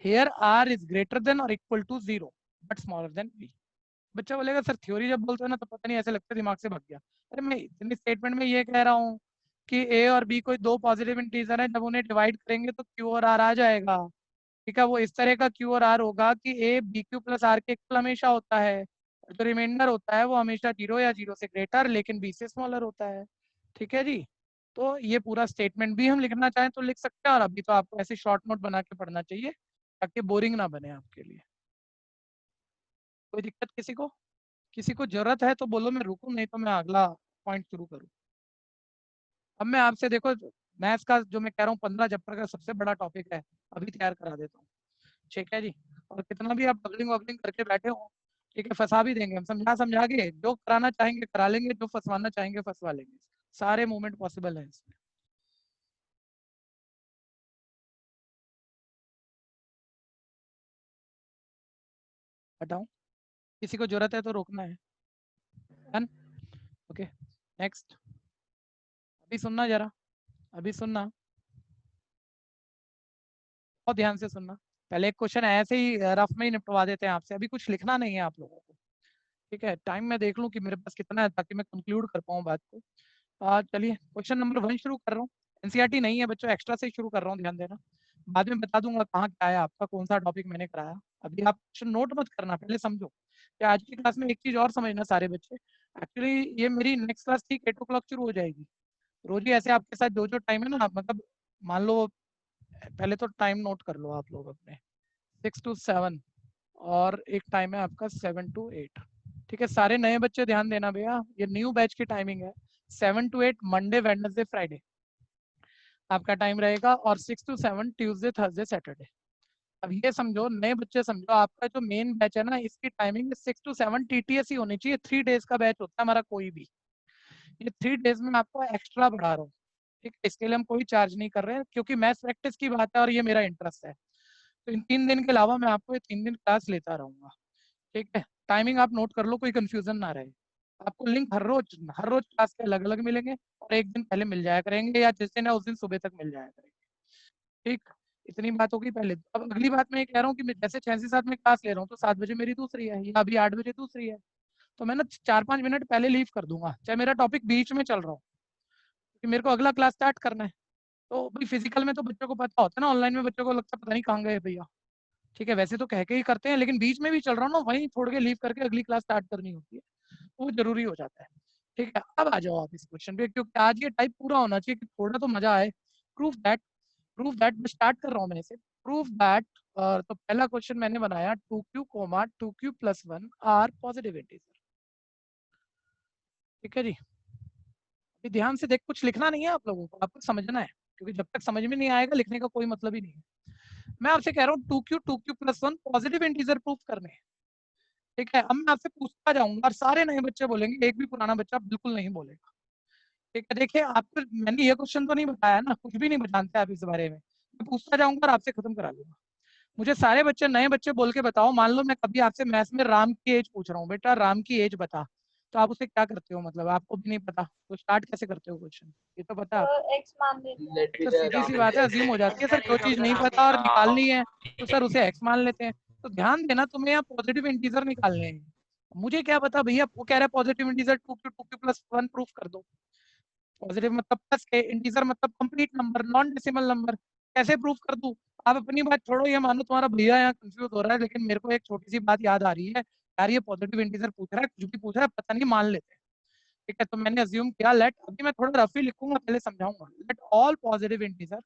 A: Here r is greater than or equal to 0 but smaller than b. बच्चा बोलेगा sir theory जब बोलते हो ना तो पता नहीं ऐसे लगता है दिमाग से भाग गया। अरे मैं इतनी स्टेटमेंट में ये कह रहा हूँ कि ए और बी कोई दो पॉजिटिव इंटीजर है, जब उन्हें डिवाइड करेंगे तो क्यू और आर आ जाएगा। ठीक है, वो इस तरह का क्यू और आर होगा कि a b q plus r के इक्वल हमेशा होता है, और जो रिमाइंडर होता है वो हमेशा 0 या 0 से ग्रेटर लेकिन बी से स्मॉलर होता है। ठीक है जी, तो ये पूरा स्टेटमेंट भी हम लिखना चाहें तो लिख सकते हैं, और अभी तो आपको ऐसे शॉर्ट नोट बना के पढ़ना चाहिए ताकि बोरिंग ना बने आपके लिए। कोई दिक्कत किसी को? किसी को जरूरत है तो बोलो, मैं रुकूं, नहीं तो मैं अगला पॉइंट शुरू करूं। अब मैं आपसे देखो, मैथ्स का जो मैं कह रहा हूँ 15 चैप्टर का सबसे बड़ा टॉपिक है, अभी तैयार करा देता हूँ। ठीक है जी, और कितना भी आप बगलिंग वगलिंग करके बैठे हो, ठीक है, फंसा भी देंगे हम, समझा समझा के जो कराना चाहेंगे करा लेंगे, जो फंसवाना चाहेंगे फंसवा लेंगे। सारे मूवमेंट पॉसिबल है इसमें। हटाऊं, किसी को जरूरत है तो रोकना है। Done, okay next. अभी सुनना जरा, अभी सुनना, बहुत ध्यान से सुनना। पहले एक क्वेश्चन ऐसे ही रफ में ही निपटवा देते हैं आपसे, अभी कुछ लिखना नहीं है आप लोगों को, ठीक है? टाइम मैं देख लूं कि मेरे पास कितना है ताकि मैं कंक्लूड कर पाऊं बात को। चलिए क्वेश्चन नंबर 1 शुरू कर रहा हूँ। एनसीईआरटी नहीं है बच्चों, एक्स्ट्रा से ही शुरू कर रहा हूँ, ध्यान देना। बाद में बता दूंगा कहाँ क्या है आपका, कौन सा टॉपिक मैंने कराया। अभी आप क्वेश्चन नोट मत करना, पहले समझो कि आज की क्लास में एक चीज और समझना सारे बच्चे। एक्चुअली ये मेरी नेक्स्ट क्लास ठीक 8 o'clock शुरू हो जाएगी। रोज ही ऐसे आपके साथ जो जो टाइम है ना, मतलब मान लो, पहले तो टाइम नोट कर लो आप लोग अपने, 6 to 7 और एक टाइम है आपका 7 to 8, ठीक है? सारे नए बच्चे ध्यान देना भैया, ये न्यू बैच की टाइमिंग है। 7 to 8 मंडे वेडनेसडे फ्राइडे आपका टाइम रहेगा, और 6 to 7 ट्यूसडे थर्सडे सैटरडे। अब ये समझो, नए बच्चे समझो, आपका जो मेन बैच है ना, इसकी टाइमिंग 6 to 7 टीटीएस ही होनी चाहिए। 3 days का बैच होता है हमारा कोई भी। ये 3 days में आपको एक्स्ट्रा बढ़ा रहा हूँ, ठीक है? इसके लिए हम कोई चार्ज नहीं कर रहे हैं, क्योंकि मैथ्स प्रैक्टिस की बात है और ये मेरा इंटरेस्ट है। तो इन 3 दिन के अलावा मैं आपको ये 3 दिन क्लास लेता रहूंगा, ठीक है? टाइमिंग आप नोट कर लो, कोई कंफ्यूजन ना रहे। आपको लिंक हर रोज क्लास के अलग अलग मिलेंगे, और एक दिन पहले मिल जाया करेंगे, या जिस दिन है उस दिन सुबह तक मिल जाया करेंगे, ठीक? इतनी बात होगी पहले। अब अगली बात मैं ये कह रहा हूँ कि मैं जैसे 6 से 7 में क्लास ले रहा हूँ, तो 7 बजे मेरी दूसरी है, या अभी 8 बजे दूसरी है, तो मैं ना 4-5 मिनट पहले लीव कर दूंगा, चाहे मेरा टॉपिक बीच में चल रहा हो, क्योंकि मेरे को अगला क्लास स्टार्ट करना है। तो भाई फिजिकल में तो बच्चों को पता होता है ना, ऑनलाइन में बच्चों को लगता है पता नहीं कहाँ गए भैया, ठीक है? वैसे तो कह के ही करते हैं, लेकिन बीच में भी चल रहा हूँ ना, वहीं छोड़ के लीव करके अगली क्लास स्टार्ट करनी होती है, तो वो जरूरी हो जाता है, ठीक है? अब आ जाओ आप इस क्वेश्चन पे, क्योंकि आज ये टाइप पूरा होना चाहिए कि थोड़ा तो मजा आए। प्रूफ दैट मैं स्टार्ट कर रहा हूँ मैंने से, प्रूफ दैट। तो पहला क्वेश्चन मैंने बनाया 2q, 2q + 1 are positive integer, ठीक है जी? अभी ध्यान से देख, कुछ लिखना नहीं है आप लोगों को, आपको समझना है, क्योंकि जब तक समझ में नहीं आएगा लिखने का कोई मतलब ही नहीं है। मैं आपसे कह रहा हूँ 2q + 1 पॉजिटिव इंटीजर प्रूफ करने हैं, ठीक है? अब मैं आपसे पूछता जाऊंगा, और सारे नए बच्चे बोलेंगे, एक भी पुराना बच्चा बिल्कुल नहीं बोलेगा, ठीक है? देखिए, आपको मैंने ये क्वेश्चन तो नहीं बताया ना, कुछ भी नहीं जानते आप इस बारे में, मैं पूछता जाऊंगा और आपसे खत्म करा दूंगा। मुझे सारे बच्चे, नए बच्चे बोल के बताओ, मान लो मैं कभी आपसे मैथ्स में राम की एज पूछ रहा हूँ, बेटा राम की एज बता, तो आप उसे क्या करते हो? मतलब आपको भी नहीं पता तो स्टार्ट कैसे करते हो क्वेश्चन? ये तो पता है आपको।
E: एक्स मान लेते
A: तो सीधी सी बात है, अजीम हो जाती है सर, जो चीज नहीं पता और निकालनी है तो सर उसे एक्स मान लेते हैं। तो ध्यान देना, तुम्हें यहाँ पॉजिटिव इंटीजर निकालने हैं, मुझे क्या पता भैया, वो कह रहा है पॉजिटिव इंटीजर 2q + 1 प्रूफ कर दो। पॉजिटिव मतलब प्लस के, इंटीजर मतलब complete number, non decimal number, कैसे प्रूफ कर दूं? आप अपनी बात छोड़ो, ये मानो तुम्हारा भैया यहाँ कंफ्यूज हो रहा है, लेकिन मेरे को एक छोटी सी बात याद आ रही है, यार ये पॉजिटिव इंटीजर पूछ रहा है, कुछ भी पूछ रहा है, पता नहीं, मान लेते हैं, ठीक है? तो मैंने अज्यूम किया, लेट, अभी मैं थोड़ा रफी लिखूंगा, पहले समझाऊंगा, let all positive integer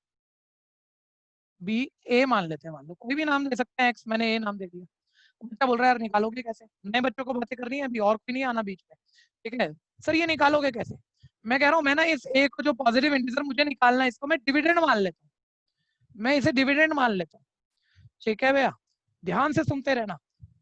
A: b a मान लेते हैं, मान लो कोई भी नाम दे सकते हैं, एक्स, मैंने ए नाम दे दिया। बच्चा बोल रहा है यार निकालोगे कैसे? नए बच्चों को बातें करनी है अभी, और कोई नहीं आना बीच में, ठीक है? सर ये निकालोगे कैसे? मैं कह रहा हूँ, मैं ना इस ए को, जो पॉजिटिव इंटीजर मुझे निकालना है, इसको मैं डिविडेंड मान लेता हूँ, मैं इसे डिविडेंड मान लेता हूँ, ठीक है भैया? ध्यान से सुनते रहना,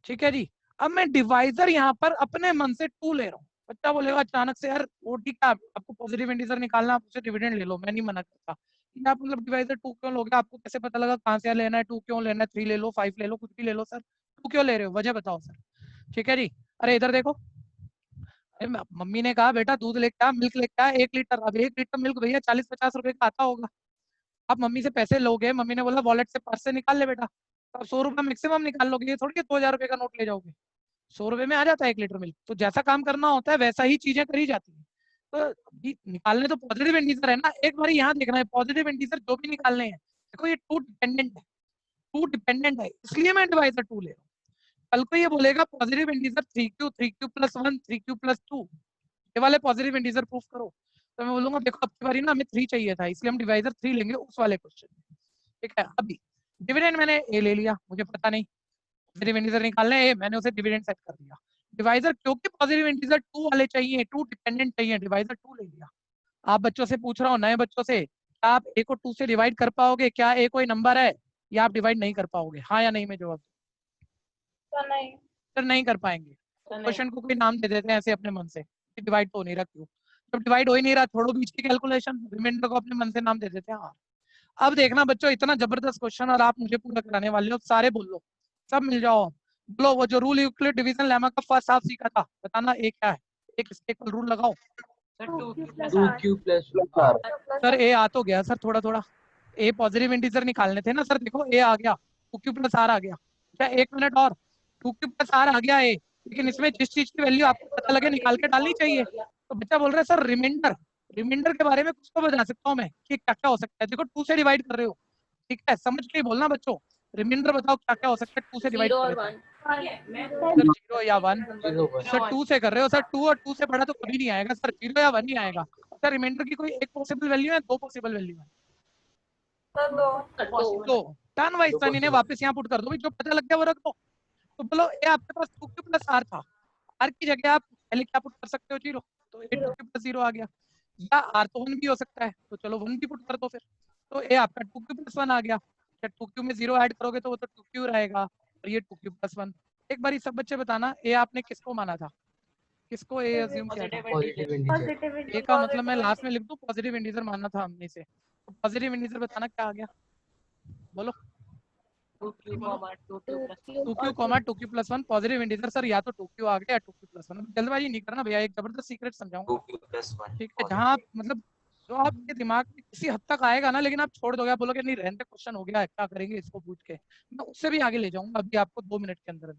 A: ठीक है जी? अब मैं डिवाइजर यहाँ पर अपने मन से 2 ले रहा हूँ। बच्चा बोलेगा अचानक से, यार वो ठीक है, आपको पॉजिटिव इंटीजर निकालना, आप उसे डिविडेंड ले लो, मैं नहीं मना करता, आप मतलब डिवाइजर 2 क्यों लोगे? आपको कैसे पता लगा कहाँ से लेना है? 2 क्यों लेना है? 3 ले लो, 5 ले लो, कुछ भी ले लो सर, 2 क्यों ले रहे हो? वजह बताओ सर, ठीक है जी? अरे इधर देखो, मम्मी ने कहा बेटा दूध लेके आ, मिल्क लेके आ 1 लीटर। अब 1 लीटर मिल्क भैया 40-50 रुपए का आता होगा। आप मम्मी से पैसे लोगे, मम्मी ने बोला वॉलेट से, पर्स से निकाल ले बेटा, तो आप 100 रुपए मैक्सिमम निकाल लोगे, ये थोड़ी 2000 रुपए का नोट ले जाओगे। 100 रुपए में आ जाता है 1 लीटर मिल्क। तो जैसा काम करना होता है वैसा ही चीजें करी जाती है। तो निकालने तो पॉजिटिव इंटीजर है ना, एक बार यहाँ देखना है, पॉजिटिव इंटीजर जो भी निकालने हैं, देखो ये 2 डिपेंडेंट है, इसलिए मैं डिवाइजर 2 ले रहा हूँ। कल को ये बोलेगा पॉजिटिव इंटीजर 3q + 1 3q + 2, ये वाले पॉजिटिव इंटीजर प्रूफ करो, तो मैं बोलूंगा देखो अब की बारी ना हमें 3 चाहिए था, इसलिए हम डिवाइजर 3 लेंगे उस वाले क्वेश्चन में, ठीक है? अभी डिविडेंड मैंने ए ले लिया, मुझे पता नहीं पॉजिटिव इंटीजर निकालना है, मैंने उसे डिविडेंड सेट कर दिया। डिवाइजर, क्योंकि पॉजिटिव इंटीजर 2 वाले चाहिए, 2 डिपेंडेंट चाहिए, डिवाइजर 2 ले लिया। आप बच्चों से पूछ रहा हूँ, नए बच्चों से, क्या आप ए को 2 से डिवाइड कर पाओगे? क्या ए कोई नंबर है, या आप डिवाइड नहीं कर पाओगे? हाँ या नहीं में जवाब,
E: नहीं,
A: सर नहीं कर पाएंगे। क्वेश्चन को कोई नाम दे देते हैं ऐसे अपने मन से, डिवाइड तो नहीं रहा, क्यों? जब डिवाइड हो ही नहीं रहा, छोड़ो बीच की कैलकुलेशन, रिमाइंडर को अपने मन से नाम दे देते हैं। हाँ, अब देखना बच्चों, इतना जबरदस्त क्वेश्चन और आप मुझे पूरा कराने वाले हो, सारे बोल लो, सब मिल जाओ। बोलो वो जो रूल यूक्लिड डिवीजन लेमा का फर्स्ट हाफ सीखा था, बताना ए क्या है, एक स्टेपल रूल लगाओ। सर ए आ तो गया सर, थोड़ा थोड़ा ए पॉजिटिव इंटीजर निकालने थे ना सर, देखो ए आ गया, 2q प्लस आर आ गया। क्या 1 मिनट और, 2q प्लस आर आ गया ए, लेकिन इसमें जिस चीज की वैल्यू आपको पता लगे निकाल के डालनी चाहिए। तो बच्चा बोल रहा है सर रिमाइंडर, रिमाइंडर के बारे में कुछ तो बता सकता हूँ मैं कि क्या क्या हो सकता है। देखो 2 से डिवाइड कर रहे हो, ठीक है, समझ के ही बोलना बच्चों, रिमाइंडर बताओ क्या क्या हो सकता है 2 से डिवाइड कर रहे हो। सर 0 या 1, सर 2 से कर रहे हो सर, 2 और 2 से बड़ा तो कभी नहीं आएगा सर, 0 या 1 ही आएगा। सर रिमाइंडर की कोई एक पॉसिबल वैल्यू है, 2 पॉसिबल वैल्यू है? तो टर्न वाइज टर्न इन्हें वापस यहाँ पुट कर दो, जो पता लग गया वो रख दो। तो बोलो ए आपके पास 2q प्लस आर था, आर की जगह आप पहले क्या पुट कर सकते हो, 0, तो ए 2q प्लस 0 आ गया। या आर तो 1 भी हो सकता है, तो चलो 1 भी पुट कर दो फिर, तो ए आपका 2q प्लस 1 आ गया। 2q में 0 ऐड करोगे तो वो तो 2q रहेगा, और ये 2q प्लस 1। एक बार सब बच्चे बताना ए आपने किसको माना था, किसको ए अज्यूम किया था? ए का मतलब मैं लास्ट में लिख दूं पॉजिटिव इंटीजर मानना था हमने से, तो पॉजिटिव इंटीजर बताना क्या आ गया, बोलो। 2q comma 2q plus 1 positive integer sir, या तो 2q आ गया या 2q प्लस 1। जल्दबाजी नहीं करना भैया, एक जबरदस्त सीक्रेट समझाऊंगा,
C: 2q प्लस 1
A: ठीक है, जहां आप मतलब जो आपके दिमाग में किसी हद तक आएगा ना, लेकिन आप छोड़ दोगे, आप बोलोगे नहीं रहने दे, क्वेश्चन हो गया है, क्या करेंगे इसको पूछ के, मैं उससे भी आगे ले जाऊंगा अभी आपको 2 मिनट के अंदर।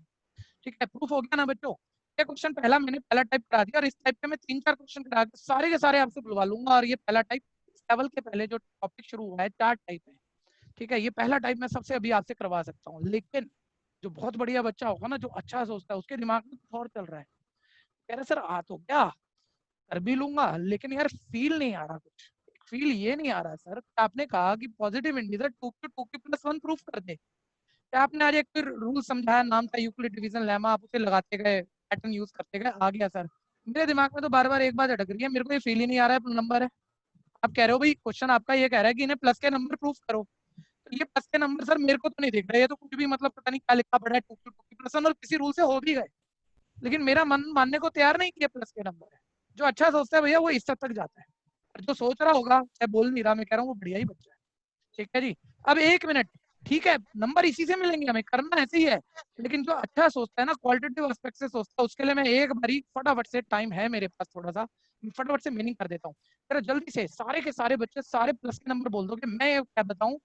A: ठीक है, प्रूफ हो गया ना बच्चों? ये क्वेश्चन पहला मैंने पहला टाइप करा दिया, और इस टाइप के मैं 3-4 क्वेश्चन करा के सारे के सारे आपसे बुलवा लूंगा। और ये पहला टाइप लेवल के पहले जो टॉपिक शुरू हुआ है, 4 टाइप है, ठीक है, ये पहला टाइप मैं सबसे अभी आपसे करवा सकता हूँ। लेकिन जो बहुत बढ़िया बच्चा होगा ना, जो अच्छा सोचता है, उसके दिमाग में कुछ और चल रहा है, कह रहे सर आ तो क्या कर भी लूंगा, लेकिन यार फील नहीं आ रहा, कुछ फील ये नहीं आ रहा सर। आपने कहा कि positive integer 2q plus 1 proof कर दे, क्या आपने आज एक फिर रूल समझाया, नाम था यूक्लिड डिवीजन लेमा, आप उसे लगाते गए, पैटर्न यूज करते गए, आ गया सर। मेरे दिमाग में तो बार बार एक बात अटक रही है, मेरे को ये फील ही नहीं आ रहा है नंबर है। आप कह रहे हो भाई, क्वेश्चन आपका ये कह रहा है कि इन्हें प्लस के नंबर प्रूफ करो, तो ये प्लस के नंबर सर मेरे को तो नहीं दिख रहा है, ये तो कुछ भी मतलब पता नहीं क्या लिखा पड़ा है 2q प्लस 1, और किसी रूल से हो भी गए, लेकिन मेरा मन मानने को तैयार नहीं किया प्लस के नंबर है। जो अच्छा सोचता है भैया वो इस हद तक जाता है, और जो सोच रहा होगा, चाहे बोल नहीं रहा, मैं कह रहा हूँ, वो बढ़िया ही बच्चा है, ठीक है जी। अब 1 मिनट, ठीक है, नंबर इसी से मिलेंगे, हमें करना ऐसे ही है, लेकिन जो अच्छा सोचता है ना, क्वालिटेटिव एस्पेक्ट से सोचता है, उसके लिए मैं एक बारी फटाफट से, टाइम है मेरे पास थोड़ा सा, फटाफट से मीनिंग कर देता हूँ। जरा जल्दी से सारे के सारे बच्चे सारे प्लस के नंबर बोल दो, कि मैं क्या बताऊँ,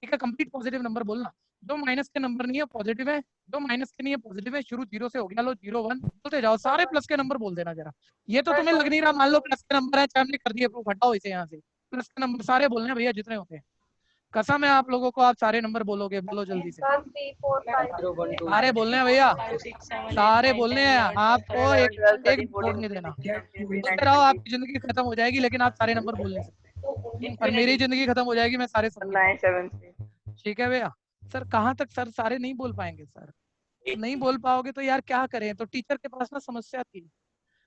A: ठीक है, कंप्लीट पॉजिटिव नंबर बोलना, जो माइनस के नंबर नहीं है पॉजिटिव है, जो माइनस के नहीं है पॉजिटिव है, शुरू 0 से हो गया, लो 0 1 बोलते जाओ, सारे प्लस के नंबर बोल देना जरा। ये तो तुम्हें लग नहीं रहा, मान लो प्लस के नंबर है, चाहे हमने कर दिए प्रूफ, हटाओ इसे यहाँ से, प्लस के नंबर सारे बोलने हैं भैया, जितने होते हैं, कसम है आप लोगों को, आप सारे नंबर बोलोगे, बोलो जल्दी से, सारे बोलने हैं भैया, सारे बोलने हैं, आपको एक छोड़ नहीं देना, बोलते रहो, आपकी जिंदगी खत्म हो जाएगी, लेकिन आप सारे नंबर बोल नहीं सकते, और मेरी जिंदगी खत्म हो जाएगी, मैं सारे ठीक है भैया। सर कहाँ तक सर सारे नहीं बोल पाएंगे सर, नहीं बोल पाओगे तो यार क्या करें, तो टीचर के पास ना समस्या थी,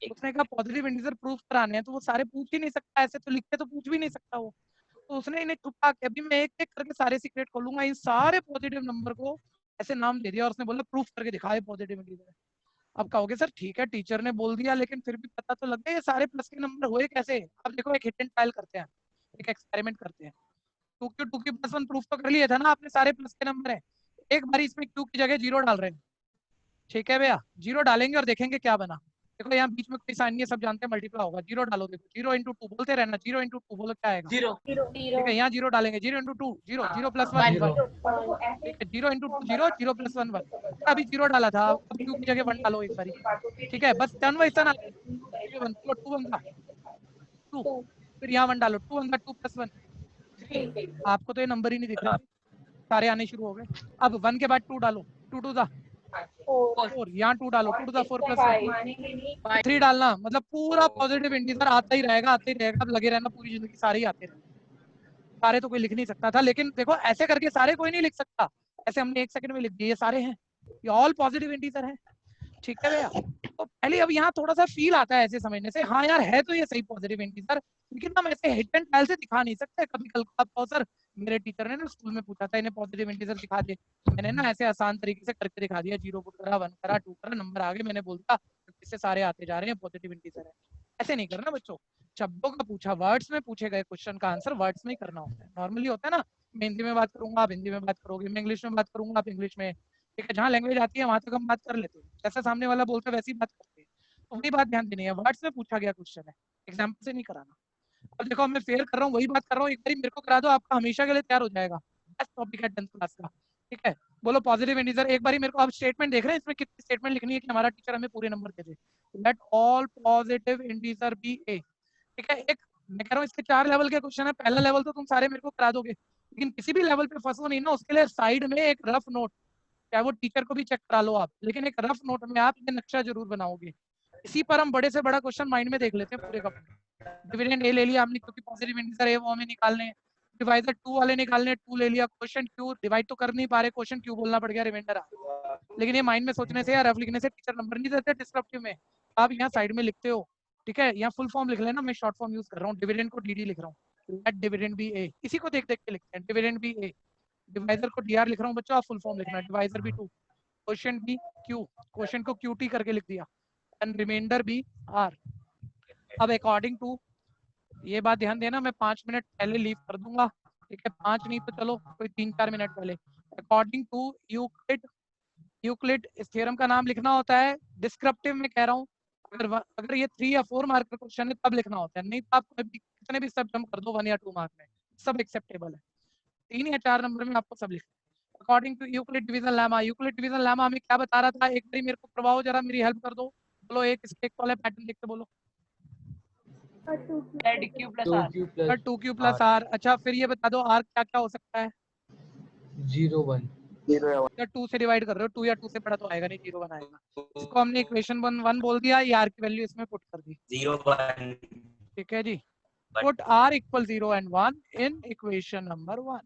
A: उसने कहा पॉजिटिव इंटीजर प्रूफ कराने हैं, तो वो सारे पूछ ही नहीं सकता, ऐसे तो लिख के तो पूछ भी नहीं सकता वो, तो उसने इन्हें छुपा के, अभी मैं एक एक करके सारे सीक्रेट खोलूंगा, इन सारे पॉजिटिव नंबर को ऐसे नाम दे दिया, और उसने बोला प्रूफ करके दिखाए पॉजिटिव इंटीजर। अब कहोगे सर ठीक है टीचर ने बोल दिया, लेकिन फिर भी पता तो लग गया ये सारे प्लस के नंबर हुए कैसे। अब देखो एक हिट एंड ट्रायल करते हैं, एक एक्सपेरिमेंट करते हैं, 2q प्लस 1 प्रूफ तो कर लिया था ना आपने, सारे प्लस के नंबर है, एक बार इसमें q की जगह 0 डाल रहे हैं, ठीक है भैया, 0 डालेंगे और देखेंगे क्या बना। देखो यहाँ बीच में कोई साइन नहीं है, सब जानते हैं मल्टीप्लाई होगा, 0 डालो, देखो 0 इंटू 2 बोलते रहना, 0 इंटू 2 बोलो क्या आएगा, 0, ठीक है, यहाँ 0 डालेंगे, 0 इंटू 2 0, 0 प्लस 1 1, ठीक है, 0 इंटू 2 0, 0 प्लस 1 1, अभी 0 डाला था, अब q की जगह 1 डालो एक बारी, ठीक है, बस टर्न वाइज टर्न आ गया, 2 1 2, फिर यहाँ 1 डालो, 2 1 2 प्लस 1, आपको तो ये नंबर ही नहीं दिख रहा, सारे आने शुरू हो गए। अब 1 के बाद 2 डालो, 2 2 दा 4, यहाँ 2 डालो, 2 2 दा 4 प्लस 1 3 डालना, मतलब पूरा पॉजिटिव इंटीजर आता ही रहेगा, आता ही रहेगा, अब लगे रहना पूरी जिंदगी, सारे ही आते रहेंगे, सारे तो कोई लिख नहीं सकता था, लेकिन देखो ऐसे करके सारे कोई नहीं लिख सकता, ऐसे हमने 1 सेकंड में लिख दिए, ये सारे हैं, ये ऑल पॉजिटिव इंटीजर है, ठीक है भैया। तो पहले अब यहाँ थोड़ा सा फील आता है ऐसे समझने से, हाँ यार है तो ये सही पॉजिटिव इंटीजर, लेकिन हम ऐसे हिट एंड ट्रायल से दिखा नहीं सकते। कभी कल को सर मेरे टीचर ने ना स्कूल में पूछा था, इन्हें पॉजिटिव इंटीजर दिखा दे, मैंने ना ऐसे आसान तरीके से करके दिखा दिया, 0 पुट करा, 1 करा, 2 करा, नंबर आ गए, मैंने बोलता इससे सारे आते जा रहे हैं, पॉजिटिव इंटीजर है, ऐसे नहीं करना बच्चों। शब्दों का पूछा, वर्ड्स में पूछे गए क्वेश्चन का आंसर वर्ड्स में ही करना होता है। नॉर्मली होता है ना, मैं हिंदी में बात करूंगा आप हिंदी में बात करोगे, मैं इंग्लिश में बात करूंगा आप इंग्लिश में, ठीक है, जहाँ लैंग्वेज आती है वहां तक हम बात कर लेते हैं, जैसा सामने वाला बोलता है वैसी बात करते हैं। तो वही बात ध्यान देनी है, वर्ड्स में पूछा गया क्वेश्चन है, एग्जाम्पल से नहीं कराना। अब देखो मैं फेयर कर रहा हूँ, वही बात कर रहा हूँ, एक बार मेरे को करा दो, आपका हमेशा के लिए तैयार हो जाएगा। बेस्ट टॉपिक है 10th क्लास का, ठीक है। बोलो पॉजिटिव इंटीजर, एक बार मेरे को आप स्टेटमेंट देख रहे हैं, इसमें कितनी स्टेटमेंट लिखनी है कि हमारा टीचर हमें पूरे नंबर दे दे। Let all positive integer b a, ठीक है। एक मैं कह रहा हूँ इसके 4 लेवल के क्वेश्चन है, पहला लेवल तो तुम सारे मेरे को करा दोगे, लेकिन किसी भी लेवल पे फंसो नहीं ना, उसके लिए साइड में एक रफ नोट, चाहे वो टीचर को भी चेक करा लो आप, लेकिन एक रफ नोट में आप ये नक्शा जरूर बनाओगे। इसी पर हम बड़े से बड़ा क्वेश्चन माइंड में देख लेते हैं पूरे का पूरा। डिविडेंड ए ले लिया हमने क्योंकि पॉजिटिव इंटीजर है वो हमें निकालने हैं, डिवाइजर 2 वाले निकालने, 2 ले लिया। क्वेश्चन क्यू डिवाइड तो कर नहीं पा रहे, क्वेश्चन क्यू बोलना पड़ गया, रिमाइंडर आ। लेकिन ये माइंड में सोचने से या रफ लिखने से टीचर नंबर नहीं देते डिस्क्रिप्टिव में, आप यहाँ साइड में लिखते हो, ठीक है। यहाँ फुल फॉर्म लिख लेना, मैं शॉर्ट फॉर्म यूज कर रहा हूँ, डिविडेंड को डीडी लिख रहा हूँ, लेट डिविडेंड बी ए, इसी को देख देख के लिखते हैं, डिविडेंड बी ए। डिवाइजर को डीआर लिख रहा हूँ बच्चों, आप फुल फॉर्म लिखना है, divisor b 2, question b q, question को क्यूटी करके लिख दिया, एंड रिमाइंडर बी आर। अब अकॉर्डिंग टू, ये बात ध्यान देना, मैं 5 मिनट पहले लीव कर दूंगा, ठीक है, 5 नहीं तो चलो कोई 3-4 मिनट पहले। अकॉर्डिंग टू यूक्लिड, इस थ्योरम का नाम लिखना होता है, डिस्क्रिप्टिव में कह रहा हूँ, अगर ये 3 या 4 मार्क का क्वेश्चन है तब लिखना होता है, नहीं तो आप कितने भी सब जम कर दो 1 या 2 मार्क में, सब एक्सेप्टेबल है। 3 या 4 नंबर में आपको सब लिखना है। According to Euclid division lemma, Euclid division lemma हमें क्या बता रहा था, एक बार मेरे को करवाओ जरा, मेरी हेल्प कर दो, बोलो एक इसके वाले पैटर्न लिख के बोलो।
B: 2q
A: और 2q प्लस आर, अच्छा फिर ये बता दो आर क्या क्या हो सकता है,
J: 0 1
A: या 2 से डिवाइड कर रहे हो, 2 या 2 से बड़ा तो आएगा नहीं, 0 1 आएगा। इसको हमने इक्वेशन 1 बोल दिया, ये आर की वैल्यू इसमें पुट कर दी,
C: 0 1,
A: ठीक है जी। Put r equal 0 and 1 in equation number 1।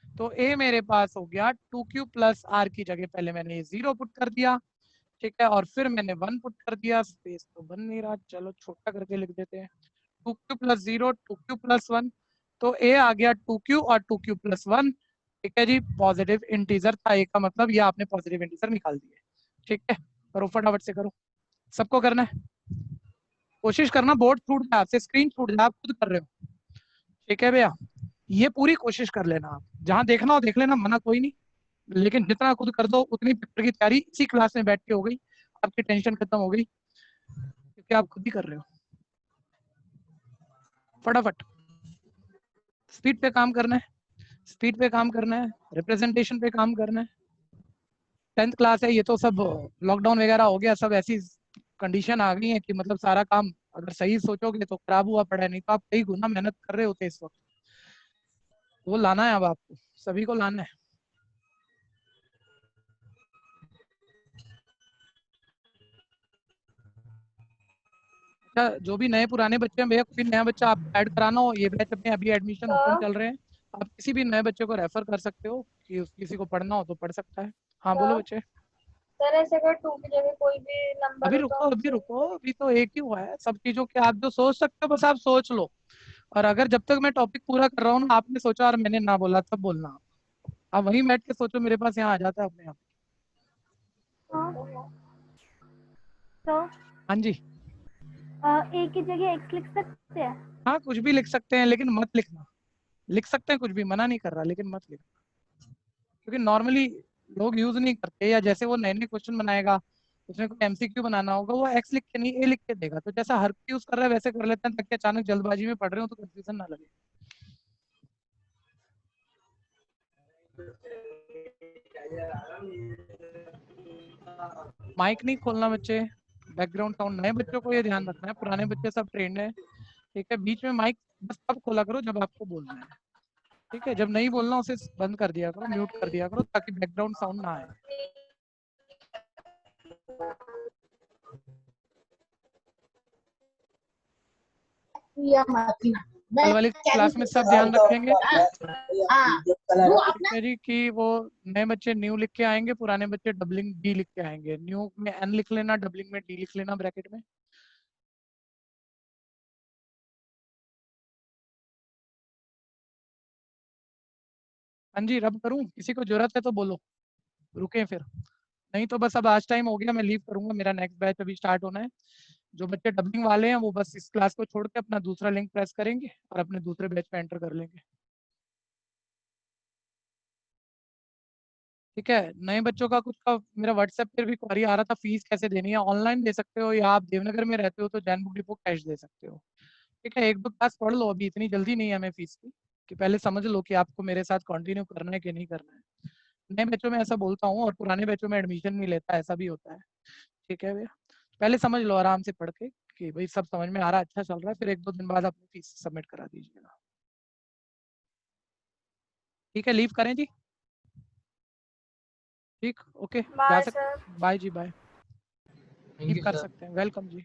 A: तो ए मेरे पास हो गया 2q प्लस आर की जगह पहले मैंने ये 0 पुट कर दिया, ठीक है, और फिर मैंने 1 पुट कर दिया, स्पेस तो बन नहीं रहा, चलो छोटा करके लिख देते हैं, 2q प्लस 0 2q प्लस 1, तो ए आ गया 2q और 2q प्लस 1, ठीक है जी। पॉजिटिव इंटीजर था ए का मतलब, ये आपने पॉजिटिव इंटीजर निकाल दिए, ठीक है। करो फटाफट से करो, सबको करना है, कोशिश करना बोर्ड छूट जाए आपसे, स्क्रीन छूट जाए, आप खुद कर रहे हो, ठीक है भैया, ये पूरी कोशिश कर लेना आप, जहां देखना हो देख लेना, मना कोई नहीं, लेकिन जितना खुद कर दो उतनी पेपर की तैयारी इसी क्लास में बैठ के हो गई, आपकी टेंशन खत्म हो गई, क्योंकि आप खुद ही कर रहे हो। फटाफट स्पीड पे काम करना है, स्पीड पे काम करना है, रिप्रेजेंटेशन पे काम करना है। 10th क्लास है, ये तो सब लॉकडाउन वगैरह हो गया, सब ऐसी कंडीशन आ गई है कि मतलब सारा काम अगर सही सोचोगे तो खराब हुआ पड़ा है, नहीं तो आप कई गुना मेहनत कर रहे होते इस वक्त, वो लाना है अब आपको, सभी को लाना है। अच्छा, जो भी नए पुराने बच्चे हैं भैया, कोई नया बच्चा आप ऐड कराना हो, ये बैच अपने अभी एडमिशन ओपन चल रहे हैं, आप किसी भी नए बच्चे को रेफर कर सकते हो कि किसी को पढ़ना हो तो पढ़ सकता है। हाँ बोलो बच्चे।
B: सर ऐसे अगर 2 की जगह कोई भी नंबर
A: अभी रुको अभी रुको, अभी तो एक ही हुआ है, सब चीजों के आप जो सोच सकते हो बस आप सोच लो, और अगर जब तक मैं टॉपिक पूरा कर रहा हूँ ना, आपने सोचा और मैंने ना बोला तब बोलना, आप वहीं बैठ के सोचो, मेरे पास यहाँ आ जाता है अपने आप।
B: तो
A: हाँ जी,
B: ए की जगह x लिख सकते हैं।
A: हाँ कुछ भी लिख सकते हैं, लेकिन मत लिखना, लिख सकते हैं कुछ भी, मना नहीं कर रहा, लेकिन मत लिखना, क्योंकि नॉर्मली लोग यूज नहीं करते, या जैसे वो नए नए क्वेश्चन बनाएगा उसमें कोई एमसीक्यू बनाना होगा, वो एक्स लिख के नहीं ए लिख के देगा, तो जैसा हर कोई यूज कर रहा है वैसे कर लेते हैं, ताकि अचानक जल्दबाजी में पढ़ रहे हो तो कंफ्यूजन ना लगे। माइक नहीं खोलना बच्चे, बैकग्राउंड साउंड, नए बच्चों को ये ध्यान रखना है, पुराने बच्चे सब ट्रेंड है, ठीक है। बीच में माइक बस तब खोला करो जब आपको बोलना है, ठीक है, जब नहीं बोलना उसे बंद कर दिया करो, म्यूट कर दिया करो, ताकि बैकग्राउंड साउंड ना आए। कल वाली क्लास में सब ध्यान रखेंगे, ठीक है जी, कि वो नए बच्चे न्यू लिख के आएंगे, पुराने बच्चे डबलिंग डी लिख के आएंगे, न्यू में एन लिख लेना, डबलिंग में डी लिख लेना ब्रैकेट में। हाँ जी, रब करूं, किसी को जरूरत है तो बोलो, रुके फिर, नहीं तो बस अब आज टाइम हो गया, मैं लीव करूंगा, मेरा नेक्स्ट बैच अभी स्टार्ट होना है, जो बच्चे डबलिंग वाले हैं वो बस इस क्लास को छोड़ के अपना दूसरा लिंक प्रेस करेंगे और अपने दूसरे बैच में एंटर कर लेंगे। ठीक है, नए बच्चों का कुछ का मेरा व्हाट्सएप पर भी क्वेरी आ रहा था, फीस कैसे देनी है, ऑनलाइन दे सकते हो या आप देवनगर में रहते हो तो जैन बुक डिपो कैश दे सकते हो। ठीक है, एक दो क्लास पढ़ लो, अभी इतनी जल्दी नहीं है हमें फीस की, कि पहले समझ लो कि आपको मेरे साथ कंटिन्यू करना है कि नहीं करना है। नए बैचों में ऐसा बोलता हूँ और पुराने बैचों में एडमिशन नहीं लेता, ऐसा भी होता है। ठीक है भैया, पहले समझ लो आराम से पढ़ के कि भाई सब समझ में आ रहा है, अच्छा चल रहा है, फिर एक दो दिन बाद अपनी फीस सबमिट करा दीजिएगा। ठीक है, लीव करें जी। ठीक, ओके, जा
B: बाय
A: सकते,
B: सर।
A: बाय जी, बाय,
J: थैंक
A: लीव
J: यू
A: कर
J: सर।
A: सकते हैं, वेलकम जी।